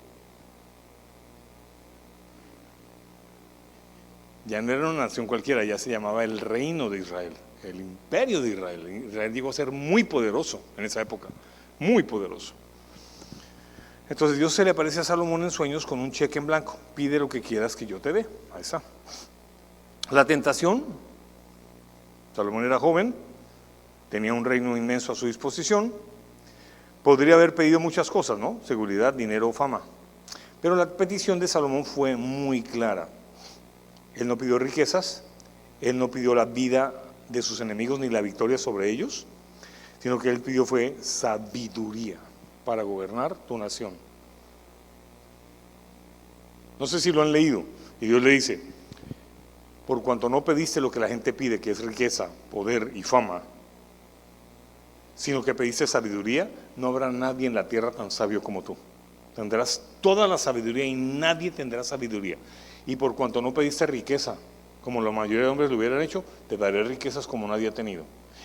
Ya no era una nación cualquiera, ya se llamaba el reino de Israel, el imperio de Israel. Israel llegó a ser muy poderoso en esa época, muy poderoso. Entonces Dios se le aparece a Salomón en sueños con un cheque en blanco. Pide lo que quieras que yo te dé. Ahí está. La tentación. Salomón era joven, tenía un reino inmenso a su disposición. Podría haber pedido muchas cosas, ¿no? Seguridad, dinero o fama. Pero la petición de Salomón fue muy clara. Él no pidió riquezas, él no pidió la vida de sus enemigos ni la victoria sobre ellos, sino que él pidió fue sabiduría para gobernar tu nación. No sé si lo han leído, y Dios le dice, por cuanto no pediste lo que la gente pide, que es riqueza, poder y fama, sino que pediste sabiduría, no habrá nadie en la tierra tan sabio como tú. Tendrás toda la sabiduría y nadie tendrá sabiduría. Y por cuanto no pediste riqueza, como la mayoría de hombres lo hubieran hecho, te daré riquezas como nadie ha tenido.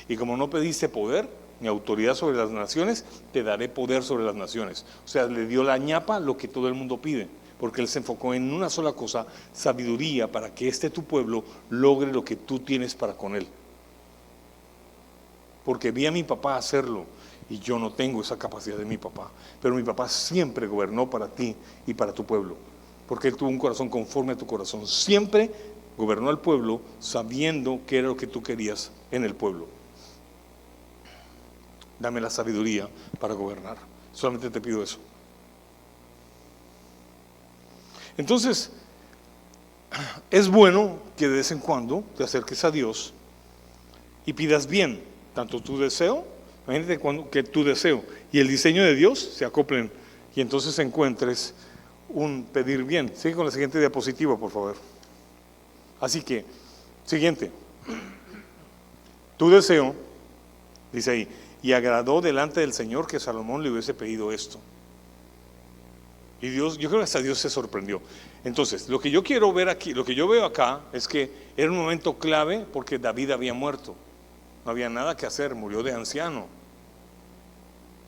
Y como no pediste poder ni autoridad sobre las naciones, te daré poder sobre las naciones. O sea, le dio la ñapa lo que todo el mundo pide, porque él se enfocó en una sola cosa, sabiduría, para que tu pueblo logre lo que tú tienes para con él. Porque vi a mi papá hacerlo y yo no tengo esa capacidad de mi papá, pero mi papá siempre gobernó para ti y para tu pueblo, porque él tuvo un corazón conforme a tu corazón, siempre gobernó al pueblo sabiendo qué era lo que tú querías en el pueblo. Dame la sabiduría para gobernar, solamente te pido eso. Entonces, es bueno que de vez en cuando te acerques a Dios y pidas bien, tanto tu deseo, imagínate que tu deseo y el diseño de Dios se acoplen y entonces encuentres un pedir bien. Sigue con la siguiente diapositiva, por favor. Así que, siguiente. Tu deseo, dice ahí, y agradó delante del Señor que Salomón le hubiese pedido esto. Y Dios, yo creo que hasta Dios se sorprendió. Entonces, lo que yo quiero ver aquí, lo que yo veo acá, es que era un momento clave porque David había muerto. No había nada que hacer, murió de anciano.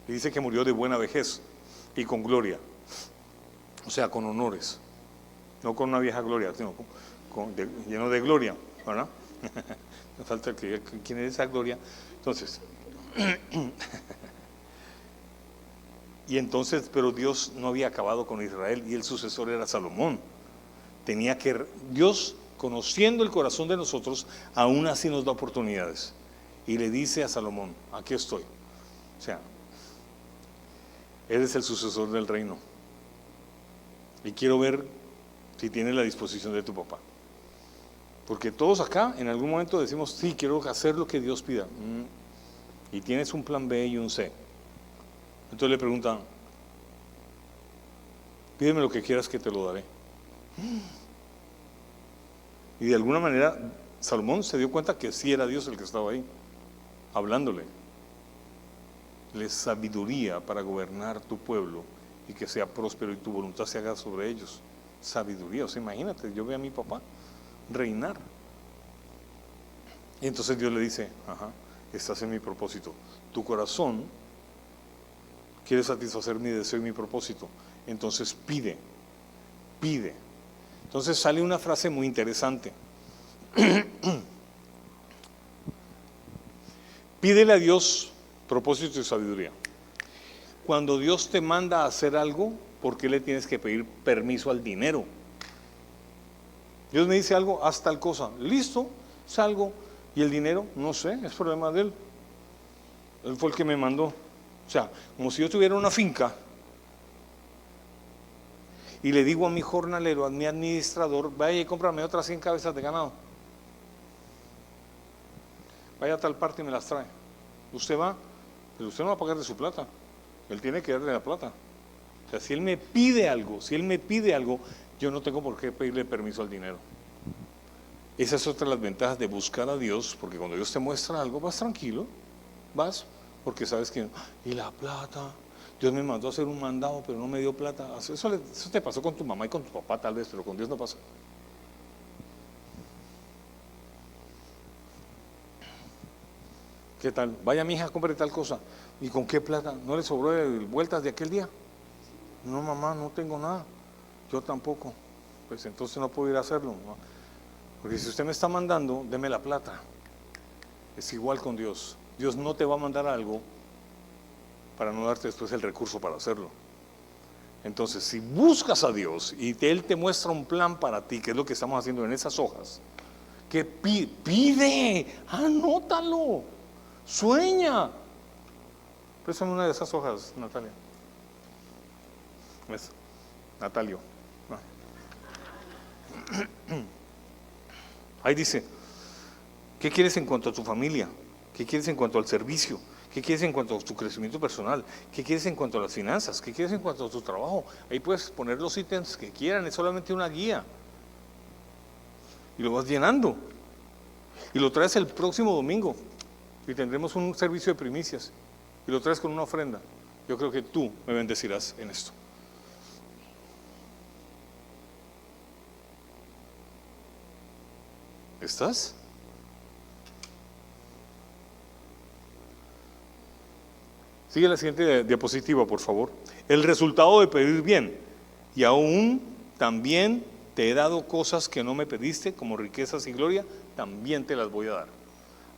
Y dice que murió de buena vejez y con gloria. O sea, con honores. No con una vieja gloria, sino lleno de gloria, ¿verdad? Me falta el que quién es esa gloria. Entonces, y entonces, pero Dios no había acabado con Israel y el sucesor era Salomón. Dios, conociendo el corazón de nosotros, aún así nos da oportunidades. Y le dice a Salomón, aquí estoy. O sea, eres el sucesor del reino. Y quiero ver si tienes la disposición de tu papá. Porque todos acá en algún momento decimos, sí, quiero hacer lo que Dios pida. Y tienes un plan B y un C. Entonces le preguntan, pídeme lo que quieras que te lo daré. Y de alguna manera Salomón se dio cuenta que sí era Dios el que estaba ahí, hablándole. Le sabiduría para gobernar tu pueblo y que sea próspero y tu voluntad se haga sobre ellos. Sabiduría, o sea, imagínate, yo veo a mi papá reinar. Y entonces Dios le dice, estás en mi propósito. Tu corazón quiere satisfacer mi deseo y mi propósito. Entonces pide. Entonces sale una frase muy interesante. Pídele a Dios propósito y sabiduría. Cuando Dios te manda a hacer algo, ¿por qué le tienes que pedir permiso al dinero? Dios me dice algo, haz tal cosa. Listo, salgo. ¿Y el dinero? No sé, es problema de Él. Él fue el que me mandó. O sea, como si yo tuviera una finca y le digo a mi jornalero, a mi administrador, vaya y cómprame otras 100 cabezas de ganado. Vaya a tal parte y me las trae. Usted va, pero usted no va a pagar de su plata. Él tiene que darle la plata. O sea, si Él me pide algo, yo no tengo por qué pedirle permiso al dinero. Esa es otra de las ventajas de buscar a Dios, porque cuando Dios te muestra algo, vas tranquilo, vas, porque sabes que, y la plata, Dios me mandó a hacer un mandado, pero no me dio plata. Eso te pasó con tu mamá y con tu papá tal vez, pero con Dios no pasa. ¿Qué tal? Vaya mi hija, compre tal cosa. ¿Y con qué plata? ¿No le sobró de vueltas de aquel día? No, mamá, no tengo nada. Yo tampoco. Pues entonces no puedo ir a hacerlo, ¿no? Porque si usted me está mandando, deme la plata. Es igual con Dios. Dios no te va a mandar algo para no darte después el recurso para hacerlo. Entonces, si buscas a Dios y Él te muestra un plan para ti, que es lo que estamos haciendo en esas hojas, que pide, anótalo, sueña. Préstame una de esas hojas, Natalia. ¿Ves? Natalio. Ahí dice, ¿qué quieres en cuanto a tu familia? ¿Qué quieres en cuanto al servicio? ¿Qué quieres en cuanto a tu crecimiento personal? ¿Qué quieres en cuanto a las finanzas? ¿Qué quieres en cuanto a tu trabajo? Ahí puedes poner los ítems que quieran, es solamente una guía. Y lo vas llenando. Y lo traes el próximo domingo. Y tendremos un servicio de primicias. Y lo traes con una ofrenda. Yo creo que tú me bendecirás en esto. ¿Estás? Sigue la siguiente diapositiva, por favor. El resultado de pedir bien. Y aún también te he dado cosas que no me pediste, como riquezas y gloria, también te las voy a dar.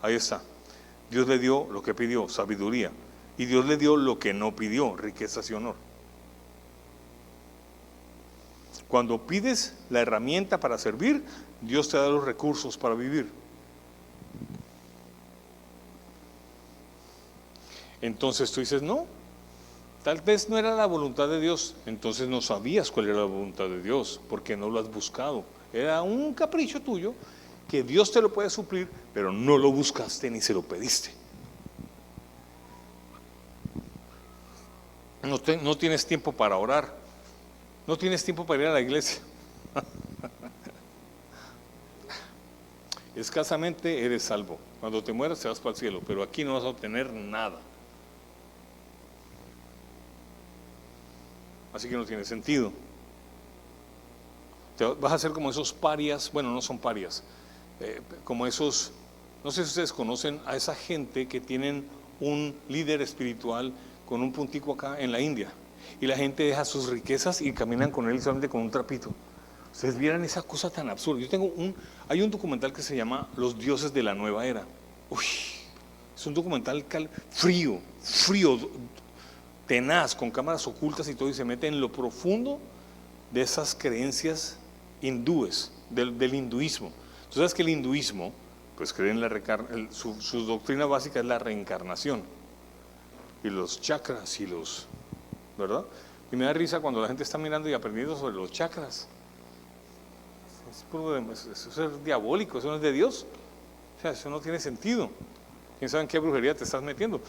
Ahí está. Dios le dio lo que pidió, sabiduría. Y Dios le dio lo que no pidió, riquezas y honor. Cuando pides la herramienta para servir, Dios te da los recursos para vivir. Entonces tú dices, no, tal vez no era la voluntad de Dios, entonces no sabías cuál era la voluntad de Dios, porque no lo has buscado. Era un capricho tuyo que Dios te lo puede suplir, pero no lo buscaste ni se lo pediste. No tienes tiempo para orar, no tienes tiempo para ir a la iglesia. Escasamente eres salvo. Cuando te mueras te vas para el cielo, pero aquí no vas a obtener nada. Así que no tiene sentido. Vas a ser como esos parias, bueno, no son parias, como esos, no sé si ustedes conocen a esa gente que tienen un líder espiritual con un puntico acá en la India, y la gente deja sus riquezas y caminan con él solamente con un trapito. Ustedes vieran esa cosa tan absurda. Hay un documental que se llama Los dioses de la nueva era. Uy, es un documental frío, tenaz, con cámaras ocultas y todo, y se mete en lo profundo de esas creencias hindúes, del hinduismo. Tú sabes que el hinduismo, pues cree en su doctrina básica es la reencarnación, y los chakras ¿verdad? Y me da risa cuando la gente está mirando y aprendiendo sobre los chakras. Eso es diabólico, eso no es de Dios. O sea, eso no tiene sentido. ¿Quién sabe en qué brujería te estás metiendo?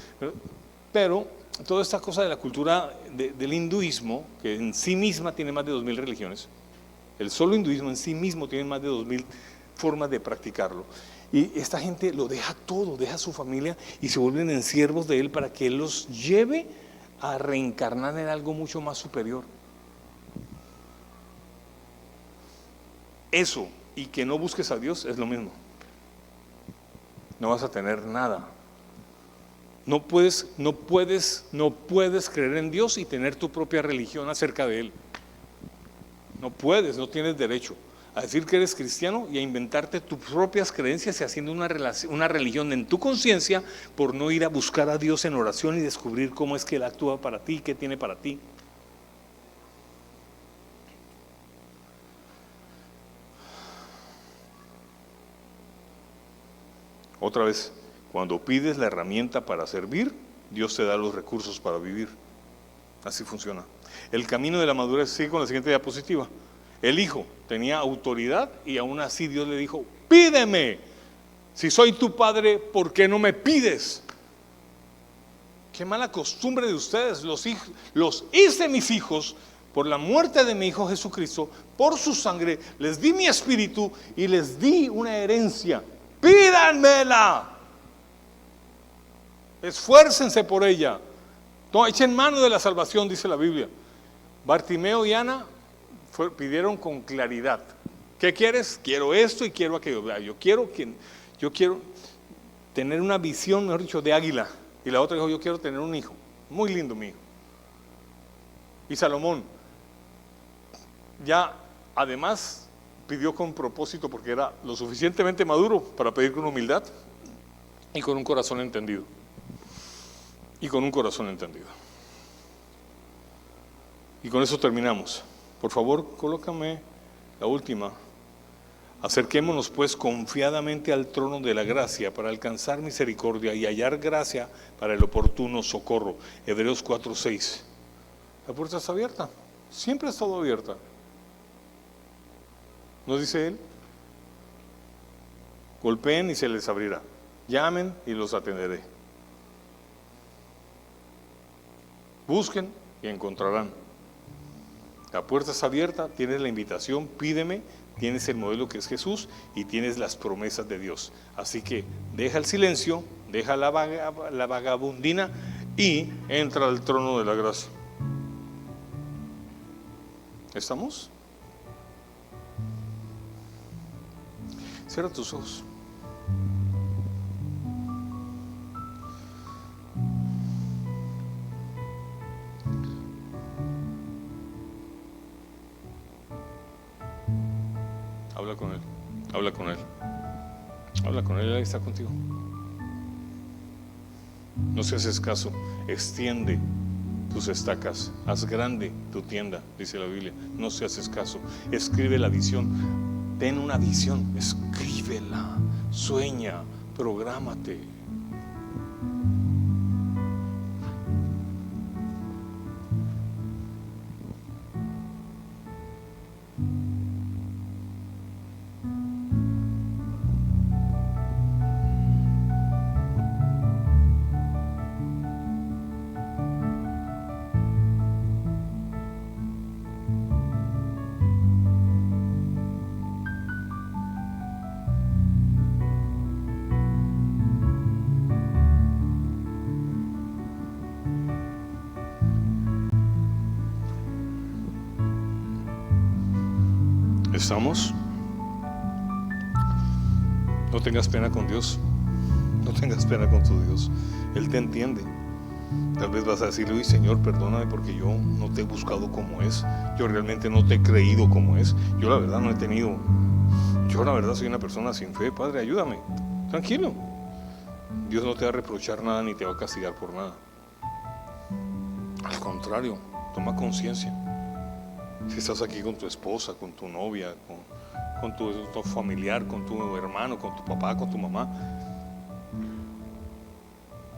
Pero toda esta cosa de la cultura del hinduismo, que en sí misma tiene más de 2000 religiones, el solo hinduismo en sí mismo tiene más de 2000 formas de practicarlo. Y esta gente lo deja todo, deja a su familia y se vuelven en siervos de él para que él los lleve a reencarnar en algo mucho más superior. Eso y que no busques a Dios es lo mismo. No vas a tener nada. No puedes creer en Dios y tener tu propia religión acerca de Él. No puedes, no tienes derecho a decir que eres cristiano y a inventarte tus propias creencias y haciendo una religión en tu conciencia por no ir a buscar a Dios en oración y descubrir cómo es que Él actúa para ti, qué tiene para ti. Otra vez, cuando pides la herramienta para servir, Dios te da los recursos para vivir. Así funciona. El camino de la madurez, sigue con la siguiente diapositiva. El hijo tenía autoridad y aún así Dios le dijo: pídeme. Si soy tu padre, ¿por qué no me pides? Qué mala costumbre de ustedes. Los hice mis hijos por la muerte de mi hijo Jesucristo, por su sangre, les di mi espíritu y les di una herencia. Pídanmela. Esfuércense por ella. No, echen mano de la salvación, dice la Biblia. Bartimeo y Ana pidieron con claridad: ¿qué quieres? Quiero esto y quiero aquello. Yo quiero tener una visión, mejor dicho, de águila. Y la otra dijo: yo quiero tener un hijo. Muy lindo mi hijo. Y Salomón ya además pidió con propósito, porque era lo suficientemente maduro para pedir con humildad y con un corazón entendido. Y con eso terminamos. Por favor, colócame la última. Acerquémonos pues confiadamente al trono de la gracia para alcanzar misericordia y hallar gracia para el oportuno socorro. Hebreos 4:6. La puerta está abierta, siempre ha estado abierta. ¿No dice él? Golpeen y se les abrirá. Llamen y los atenderé. Busquen y encontrarán. La puerta está abierta, tienes la invitación, pídeme, tienes el modelo que es Jesús y tienes las promesas de Dios. Así que deja el silencio, deja la vagabundina y entra al trono de la gracia. ¿Estamos? Cierra tus ojos. Habla con Él, habla con Él, habla con Él, Él está contigo. No seas escaso, extiende tus estacas, haz grande tu tienda, dice la Biblia. No seas escaso, escribe la visión. Ten una visión, escríbela, sueña, prográmate. ¿Estamos? No tengas pena con Dios. No tengas pena con tu Dios. Él te entiende. Tal vez vas a decirle: uy, Señor, perdóname porque yo no te he buscado como es. Yo realmente no te he creído como es. Yo la verdad no he tenido. Yo la verdad soy una persona sin fe. Padre, ayúdame. Tranquilo. Dios no te va a reprochar nada ni te va a castigar por nada. Al contrario, toma conciencia. Si estás aquí con tu esposa, con tu novia, con tu familiar, con tu hermano, con tu papá, con tu mamá,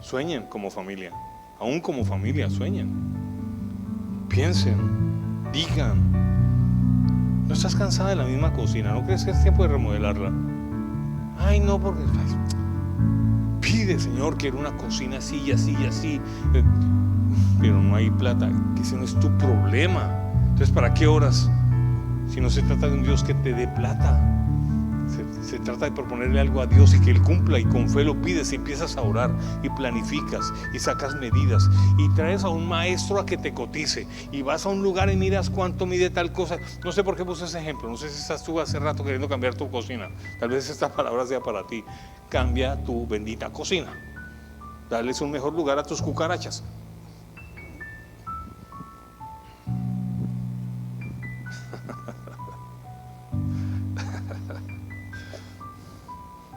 sueñen como familia. Aún como familia, sueñen. Piensen, digan: ¿no estás cansada de la misma cocina? ¿No crees que es tiempo de remodelarla? Ay, no, porque pide: Señor, quiero una cocina así y así y así, pero no hay plata. Que ese no es tu problema. Entonces, ¿para qué oras? Si no se trata de un Dios que te dé plata, se trata de proponerle algo a Dios y que Él cumpla, y con fe lo pides y empiezas a orar y planificas y sacas medidas y traes a un maestro a que te cotice y vas a un lugar y miras cuánto mide tal cosa. No sé por qué puse ese ejemplo, no sé si estás tú hace rato queriendo cambiar tu cocina. Tal vez esta palabra sea para ti. Cambia tu bendita cocina, darles un mejor lugar a tus cucarachas.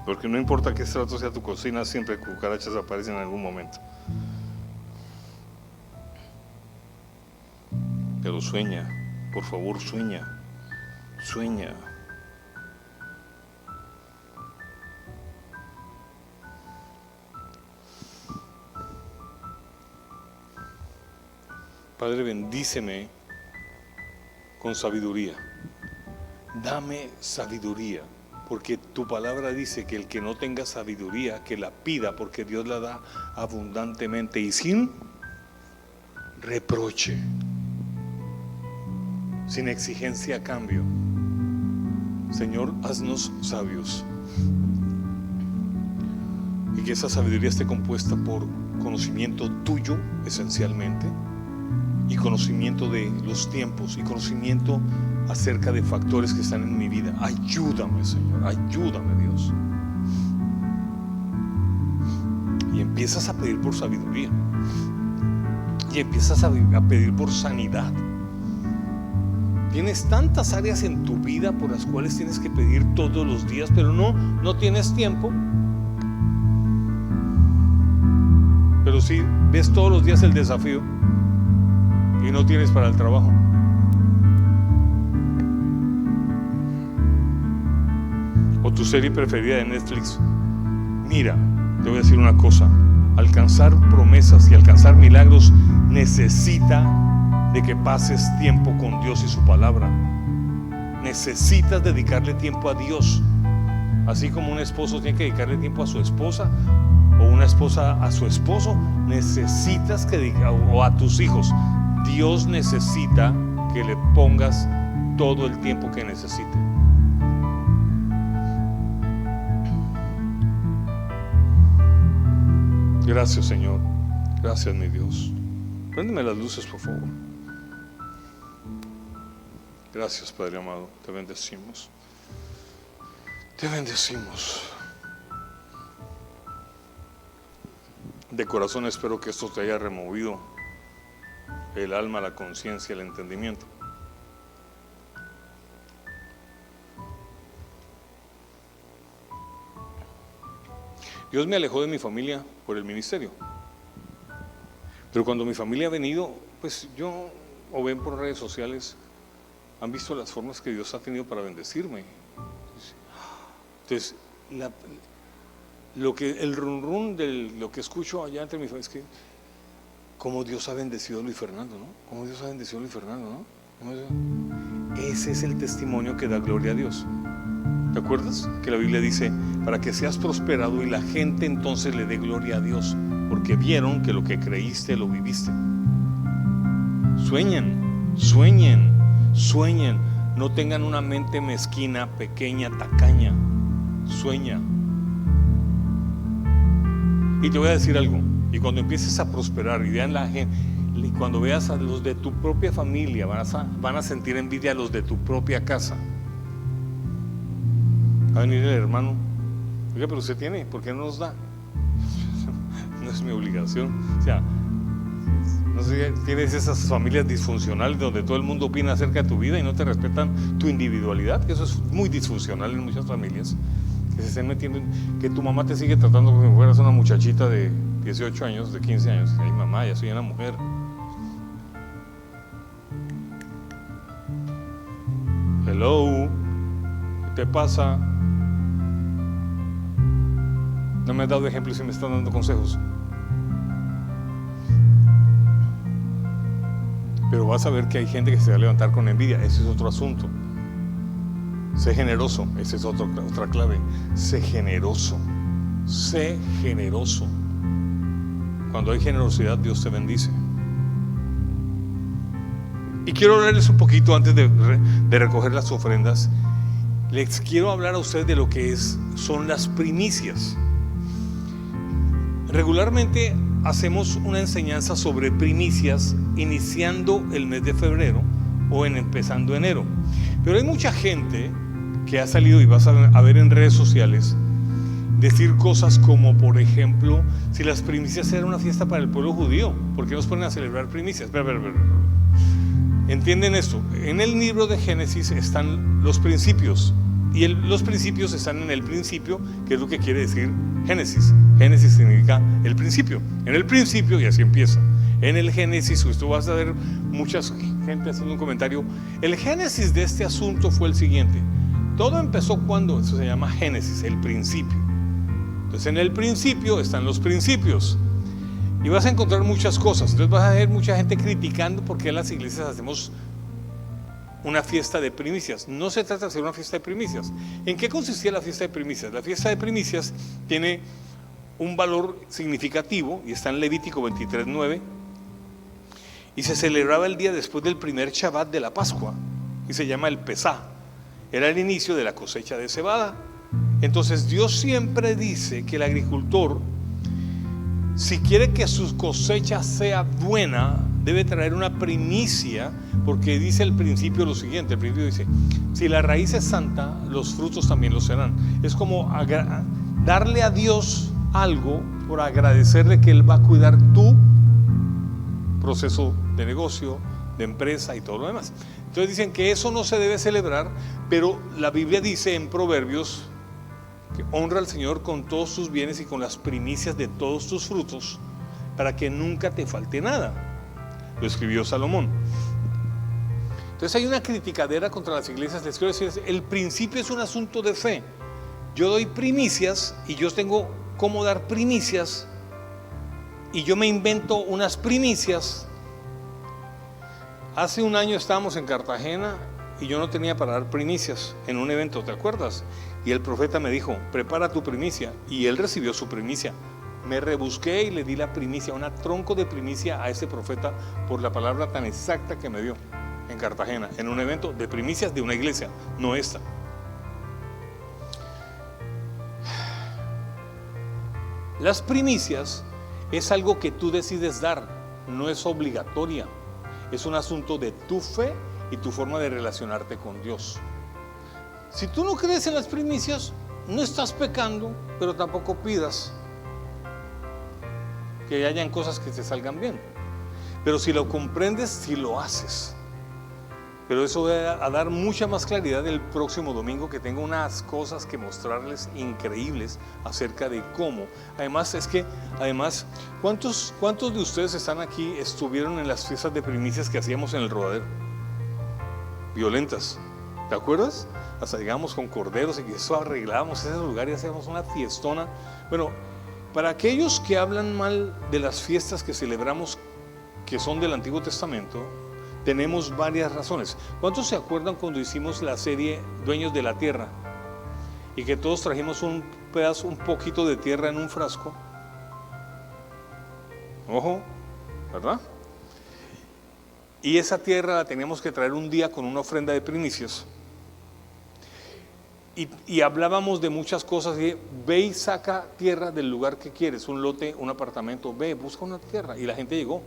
Porque no importa qué estrato sea tu cocina, siempre cucarachas aparecen en algún momento. Pero sueña, por favor, sueña. Sueña. Padre, bendíceme con sabiduría. Dame sabiduría. Porque tu palabra dice que el que no tenga sabiduría, que la pida, porque Dios la da abundantemente y sin reproche, sin exigencia a cambio. Señor, haznos sabios. Y que esa sabiduría esté compuesta por conocimiento tuyo, esencialmente, y conocimiento de los tiempos, y conocimiento acerca de factores que están en mi vida. Ayúdame, Señor, ayúdame, Dios. Y empiezas a pedir por sabiduría, y empiezas a pedir por sanidad. Tienes tantas áreas en tu vida por las cuales tienes que pedir todos los días, pero no tienes tiempo. Pero sí ves todos los días el desafío y no tienes para el trabajo. O tu serie preferida de Netflix. Mira, te voy a decir una cosa: alcanzar promesas y alcanzar milagros necesita de que pases tiempo con Dios y su palabra. Necesitas dedicarle tiempo a Dios. Así como un esposo tiene que dedicarle tiempo a su esposa, o una esposa a su esposo, necesitas que dedicar, o a tus hijos. Dios necesita que le pongas todo el tiempo que necesite. Gracias, Señor. Gracias, mi Dios. Préndeme las luces, por favor. Gracias, Padre amado. Te bendecimos. Te bendecimos. De corazón espero que esto te haya removido el alma, la conciencia, el entendimiento. Dios me alejó de mi familia por el ministerio. Pero cuando mi familia ha venido, pues yo, o ven por redes sociales, han visto las formas que Dios ha tenido para bendecirme. Entonces, el run run de lo que escucho allá entre mi familia es que cómo Dios ha bendecido a Luis Fernando, ¿no? Cómo Dios ha bendecido a Luis Fernando, ¿no? Ese es el testimonio que da gloria a Dios. ¿Te acuerdas? Que la Biblia dice: para que seas prosperado y la gente entonces le dé gloria a Dios, porque vieron que lo que creíste lo viviste. Sueñen, sueñen, sueñen. No tengan una mente mezquina, pequeña, tacaña. Sueña. Y te voy a decir algo. Y cuando empieces a prosperar y vean la gente, y cuando veas a los de tu propia familia, van a sentir envidia a los de tu propia casa. Va a venir el hermano, oiga, pero usted tiene, ¿por qué no nos da? No es mi obligación. O sea, no sé, tienes esas familias disfuncionales donde todo el mundo opina acerca de tu vida y no te respetan tu individualidad, que eso es muy disfuncional en muchas familias, que se estén metiendo en que tu mamá te sigue tratando como si fueras una muchachita de 18 años, de 15 años. Ay, mamá, ya soy una mujer. Hello, ¿qué te pasa? No me has dado ejemplos y me están dando consejos. Pero vas a ver que hay gente que se va a levantar con envidia. Ese es otro asunto. Sé generoso. Esa es otra clave. Sé generoso. Sé generoso. Cuando hay generosidad, Dios te bendice. Y quiero hablarles un poquito antes de recoger las ofrendas. Les quiero hablar a ustedes de lo que son las primicias. Regularmente hacemos una enseñanza sobre primicias iniciando el mes de febrero o empezando enero. Pero hay mucha gente que ha salido, y vas a ver en redes sociales, decir cosas como, por ejemplo, si las primicias eran una fiesta para el pueblo judío, ¿por qué nos ponen a celebrar primicias? ¿Entienden esto? En el libro de Génesis están los principios. Y los principios están en el principio, que es lo que quiere decir Génesis. Génesis significa el principio. En el principio, y así empieza. En el Génesis, tú vas a ver mucha gente haciendo un comentario. El Génesis de este asunto fue el siguiente. Todo empezó cuando, eso se llama Génesis, el principio. Entonces en el principio están los principios. Y vas a encontrar muchas cosas. Entonces vas a ver mucha gente criticando por qué en las iglesias hacemos una fiesta de primicias. No se trata de hacer una fiesta de primicias. ¿En qué consistía la fiesta de primicias? La fiesta de primicias tiene un valor significativo y está en Levítico 23:9 y se celebraba el día después del primer Shabbat de la Pascua y se llama el Pesá. Era el inicio de la cosecha de cebada. Entonces Dios siempre dice que el agricultor, si quiere que su cosecha sea buena, debe traer una primicia, porque dice el principio lo siguiente. El principio dice: si la raíz es santa, los frutos también lo serán. Es como darle a Dios algo por agradecerle que Él va a cuidar tu proceso de negocio, de empresa y todo lo demás. Entonces dicen que eso no se debe celebrar, pero la Biblia dice en Proverbios que honra al Señor con todos tus bienes y con las primicias de todos tus frutos, para que nunca te falte nada. Lo escribió Salomón. Entonces hay una criticadera contra las iglesias. Les quiero decir, el principio es un asunto de fe. Yo doy primicias y yo tengo cómo dar primicias, y yo me invento unas primicias. Hace un año estábamos en Cartagena y yo no tenía para dar primicias en un evento, ¿te acuerdas? Y el profeta me dijo: prepara tu primicia. Y él recibió su primicia. Me rebusqué y le di la primicia, un tronco de primicia a ese profeta por la palabra tan exacta que me dio en Cartagena, en un evento de primicias de una iglesia, no esta. Las primicias es algo que tú decides dar, no es obligatoria. Es un asunto de tu fe y tu forma de relacionarte con Dios. Si tú no crees en las primicias, no estás pecando, pero tampoco pidas que hayan cosas que te salgan bien. Pero si lo comprendes, si lo haces. Pero eso va a dar mucha más claridad el próximo domingo, que tengo unas cosas que mostrarles increíbles acerca de cómo. Además, ¿cuántos de ustedes están aquí, estuvieron en las fiestas de primicias que hacíamos en el Rodadero? Violentas, ¿te acuerdas? Hasta llegamos con corderos y eso arreglábamos ese lugar y hacíamos una fiestona. Bueno, para aquellos que hablan mal de las fiestas que celebramos, que son del Antiguo Testamento, tenemos varias razones. ¿Cuántos se acuerdan cuando hicimos la serie Dueños de la Tierra? Y que todos trajimos un poquito de tierra en un frasco. Ojo, ¿verdad? Y esa tierra la teníamos que traer un día con una ofrenda de primicias. Y hablábamos de muchas cosas. Ve y saca tierra del lugar que quieres, un lote, un apartamento. Ve, busca una tierra. Y la gente llegó.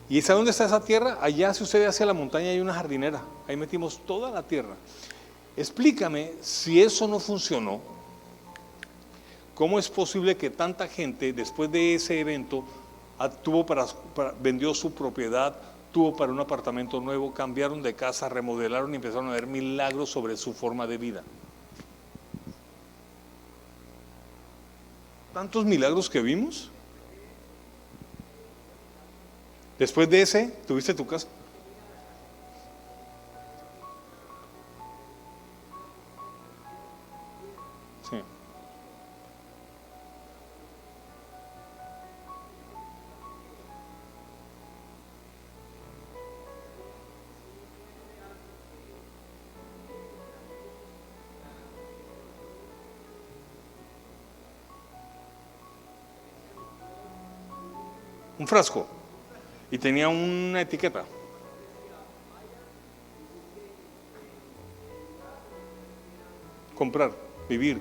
¿Y sabe dónde está esa tierra? Allá, si usted ve hacia la montaña, hay una jardinera. Ahí metimos toda la tierra. explícame, si eso no funcionó, ¿cómo es posible que tanta gente después de ese evento vendió su propiedad, tuvo para un apartamento nuevo, cambiaron de casa, remodelaron y empezaron a ver milagros sobre su forma de vida? Tantos milagros que vimos. Después de ese, ¿tuviste tu casa? Sí. Un frasco. Y tenía una etiqueta. Comprar, vivir.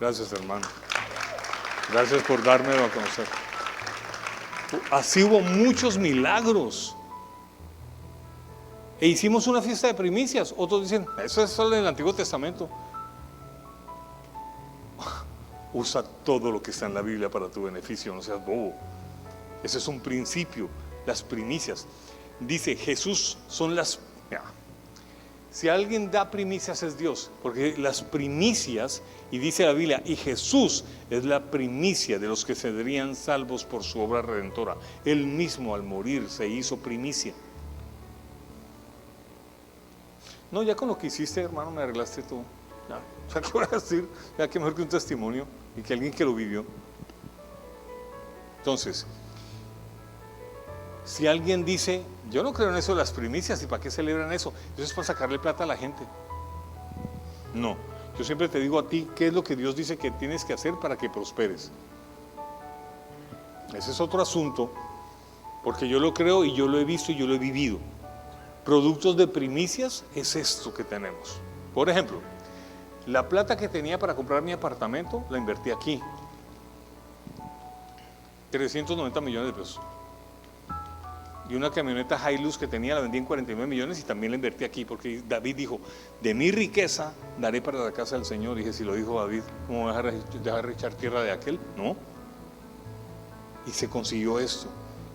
Gracias, hermano. Gracias por dármelo a conocer. Así hubo muchos milagros. E hicimos una fiesta de primicias. Otros dicen, eso es solo en el Antiguo Testamento. Usa todo lo que está en la Biblia para tu beneficio, no seas bobo. Ese es un principio, las primicias. Dice, Jesús son las... Mira, si alguien da primicias es Dios, porque las primicias, y dice la Biblia, y Jesús es la primicia de los que serían salvos por su obra redentora. Él mismo al morir se hizo primicia. No, ya con lo que hiciste, hermano, me arreglaste todo. Ya, ¿qué voy a decir? Ya que mejor que un testimonio y que alguien que lo vivió. Entonces, si alguien dice, yo no creo en eso de las primicias, ¿y para qué celebran eso? Eso es para sacarle plata a la gente. No, yo siempre te digo a ti, ¿qué es lo que Dios dice que tienes que hacer para que prosperes? Ese es otro asunto, porque yo lo creo y yo lo he visto y yo lo he vivido. Productos de primicias es esto que tenemos. Por ejemplo, la plata que tenía para comprar mi apartamento la invertí aquí. 390 millones de pesos. Y una camioneta Hilux que tenía la vendí en 49 millones y también la invertí aquí, porque David dijo, de mi riqueza daré para la casa del Señor. Y dije, si lo dijo David, ¿cómo vas a dejar echar tierra de aquel? No. Y se consiguió esto,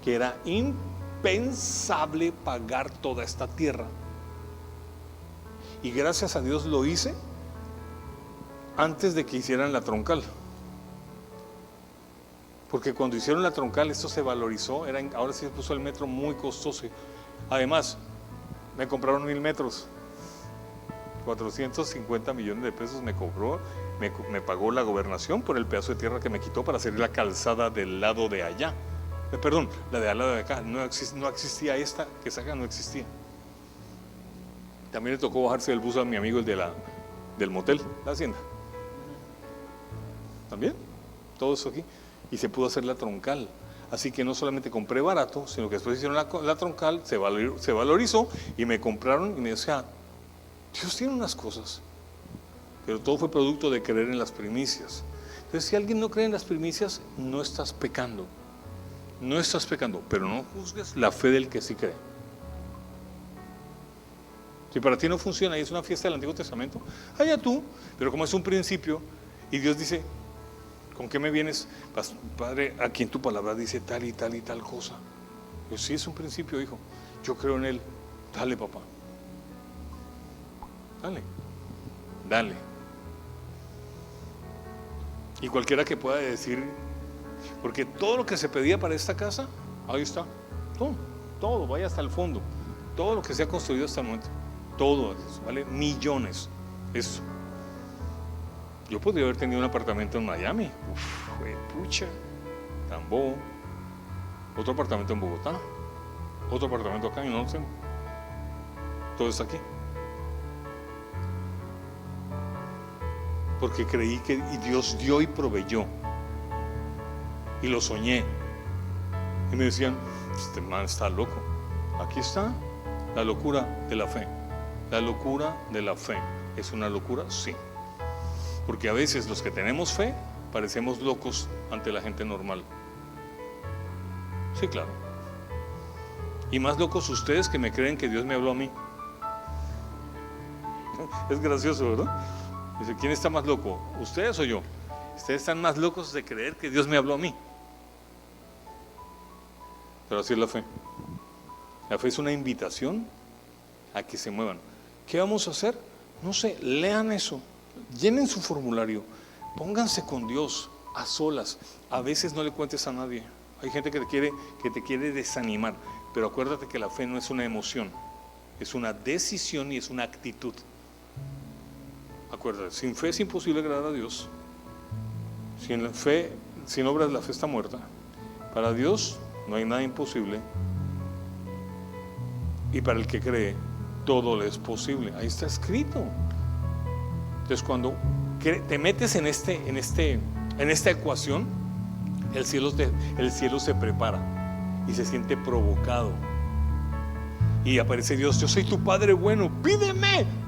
que era impensable pagar toda esta tierra. Y gracias a Dios lo hice antes de que hicieran la troncal. Porque cuando hicieron la troncal esto se valorizó, ahora sí se puso el metro muy costoso. Además, me compraron 1000 metros, 450 millones de pesos me cobró, me pagó la gobernación por el pedazo de tierra que me quitó para hacer la calzada del lado de allá. Perdón, la de al lado de acá, no existía esta que saca, no existía. También le tocó bajarse del bus a mi amigo el del motel, la hacienda. También, todo eso aquí. Y se pudo hacer la troncal. Así que no solamente compré barato, sino que después hicieron la troncal, se valorizó y me compraron y me decía, Dios tiene unas cosas. Pero todo fue producto de creer en las primicias. Entonces, si alguien no cree en las primicias, no estás pecando. No estás pecando, pero no juzgues la fe del que sí cree. Si para ti no funciona y es una fiesta del Antiguo Testamento, allá tú, pero como es un principio y Dios dice, ¿con qué me vienes? Padre, aquí en tu palabra dice tal y tal y tal cosa. Yo, sí, es un principio, hijo. Yo creo en él. Dale, papá. Dale. Y cualquiera que pueda decir, porque todo lo que se pedía para esta casa, ahí está. Todo, vaya hasta el fondo. Todo lo que se ha construido hasta el momento. Todo eso, vale millones. Eso. Yo podría haber tenido un apartamento en Miami. Pucha, tan bobo. Otro apartamento en Bogotá. Otro apartamento acá en Norte. Todo está aquí. Porque creí que Dios dio y proveyó. Y lo soñé. Y me decían, este man está loco. Aquí está la locura de la fe. La locura de la fe. ¿Es una locura? Sí. Porque a veces los que tenemos fe parecemos locos ante la gente normal. Sí, claro. Y más locos ustedes que me creen que Dios me habló a mí. Es gracioso, ¿verdad? Dice, ¿quién está más loco? ¿Ustedes o yo? Ustedes están más locos de creer que Dios me habló a mí. Pero así es la fe. La fe es una invitación a que se muevan. ¿Qué vamos a hacer? No sé, lean eso, llenen su formulario, pónganse con Dios a solas. A veces no le cuentes a nadie. Hay gente que te quiere desanimar, pero acuérdate que la fe no es una emoción, es una decisión y es una actitud. Acuérdate, sin fe es imposible agradar a Dios. Sin fe, sin obras la fe está muerta. Para Dios no hay nada imposible, y para el que cree todo le es posible. Ahí está escrito. Entonces cuando te metes en esta ecuación, el cielo se prepara y se siente provocado, y aparece Dios. Yo soy tu Padre bueno, pídeme.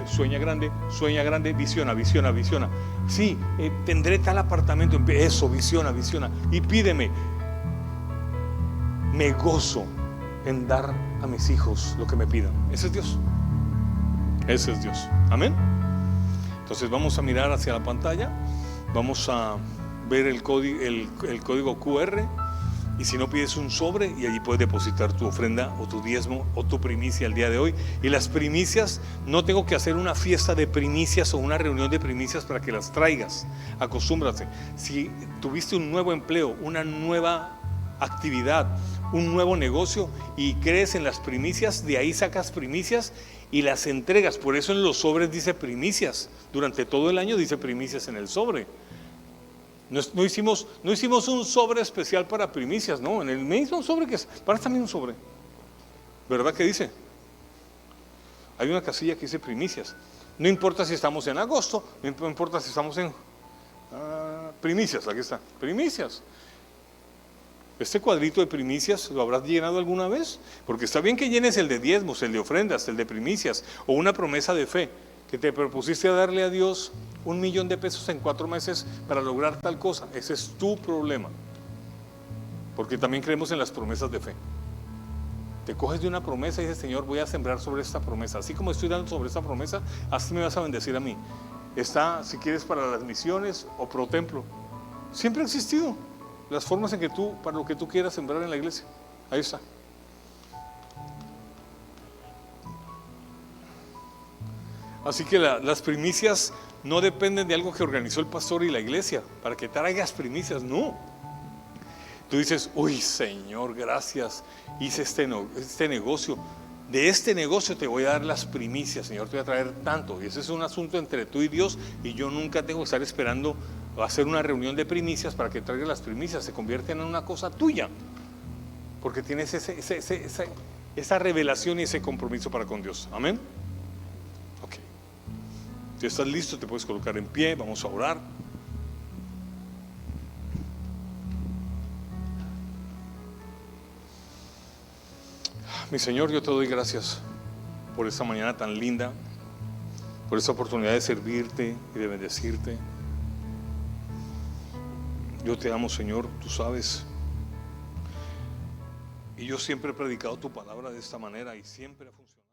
Sueña grande, visiona. Sí, tendré tal apartamento. Eso, visiona y pídeme. Me gozo en dar a mis hijos lo que me pidan. Ese es Dios. Amén. Entonces vamos a mirar hacia la pantalla, vamos a ver el código QR, y si no, pides un sobre y allí puedes depositar tu ofrenda o tu diezmo o tu primicia el día de hoy. Y las primicias, no tengo que hacer una fiesta de primicias o una reunión de primicias para que las traigas. Acostúmbrate. Si tuviste un nuevo empleo, una nueva actividad, un nuevo negocio y crees en las primicias, de ahí sacas primicias y las entregas. Por eso en los sobres dice primicias. Durante todo el año dice primicias en el sobre. No hicimos un sobre especial para primicias, no. En el mismo sobre que es, para también un sobre, ¿verdad que dice? Hay una casilla que dice primicias. No importa si estamos en agosto, no importa si estamos en primicias. Aquí está, primicias. Este cuadrito de primicias, ¿lo habrás llenado alguna vez? Porque está bien que llenes el de diezmos, el de ofrendas, el de primicias, o una promesa de fe, que te propusiste a darle a Dios $1,000,000 en 4 meses para lograr tal cosa. Ese es tu problema, porque también creemos en las promesas de fe. Te coges de una promesa y dices, Señor, voy a sembrar sobre esta promesa. Así como estoy dando sobre esta promesa, así me vas a bendecir a mí. Está, si quieres, para las misiones o pro templo. Siempre ha existido las formas en que para lo que tú quieras sembrar en la iglesia. Ahí está. Así que las primicias no dependen de algo que organizó el pastor y la iglesia para que traigas primicias, no. Tú dices, uy, Señor, gracias, hice este negocio. De este negocio te voy a dar las primicias, Señor, te voy a traer tanto. Y ese es un asunto entre tú y Dios, y yo nunca tengo que estar esperando a hacer una reunión de primicias para que traigas las primicias. Se convierten en una cosa tuya, porque tienes esa revelación y ese compromiso para con Dios. Amén. Ok. Si estás listo, te puedes colocar en pie, vamos a orar. Mi Señor, yo te doy gracias por esta mañana tan linda, por esta oportunidad de servirte y de bendecirte. Yo te amo, Señor, tú sabes. Y yo siempre he predicado tu palabra de esta manera y siempre ha funcionado.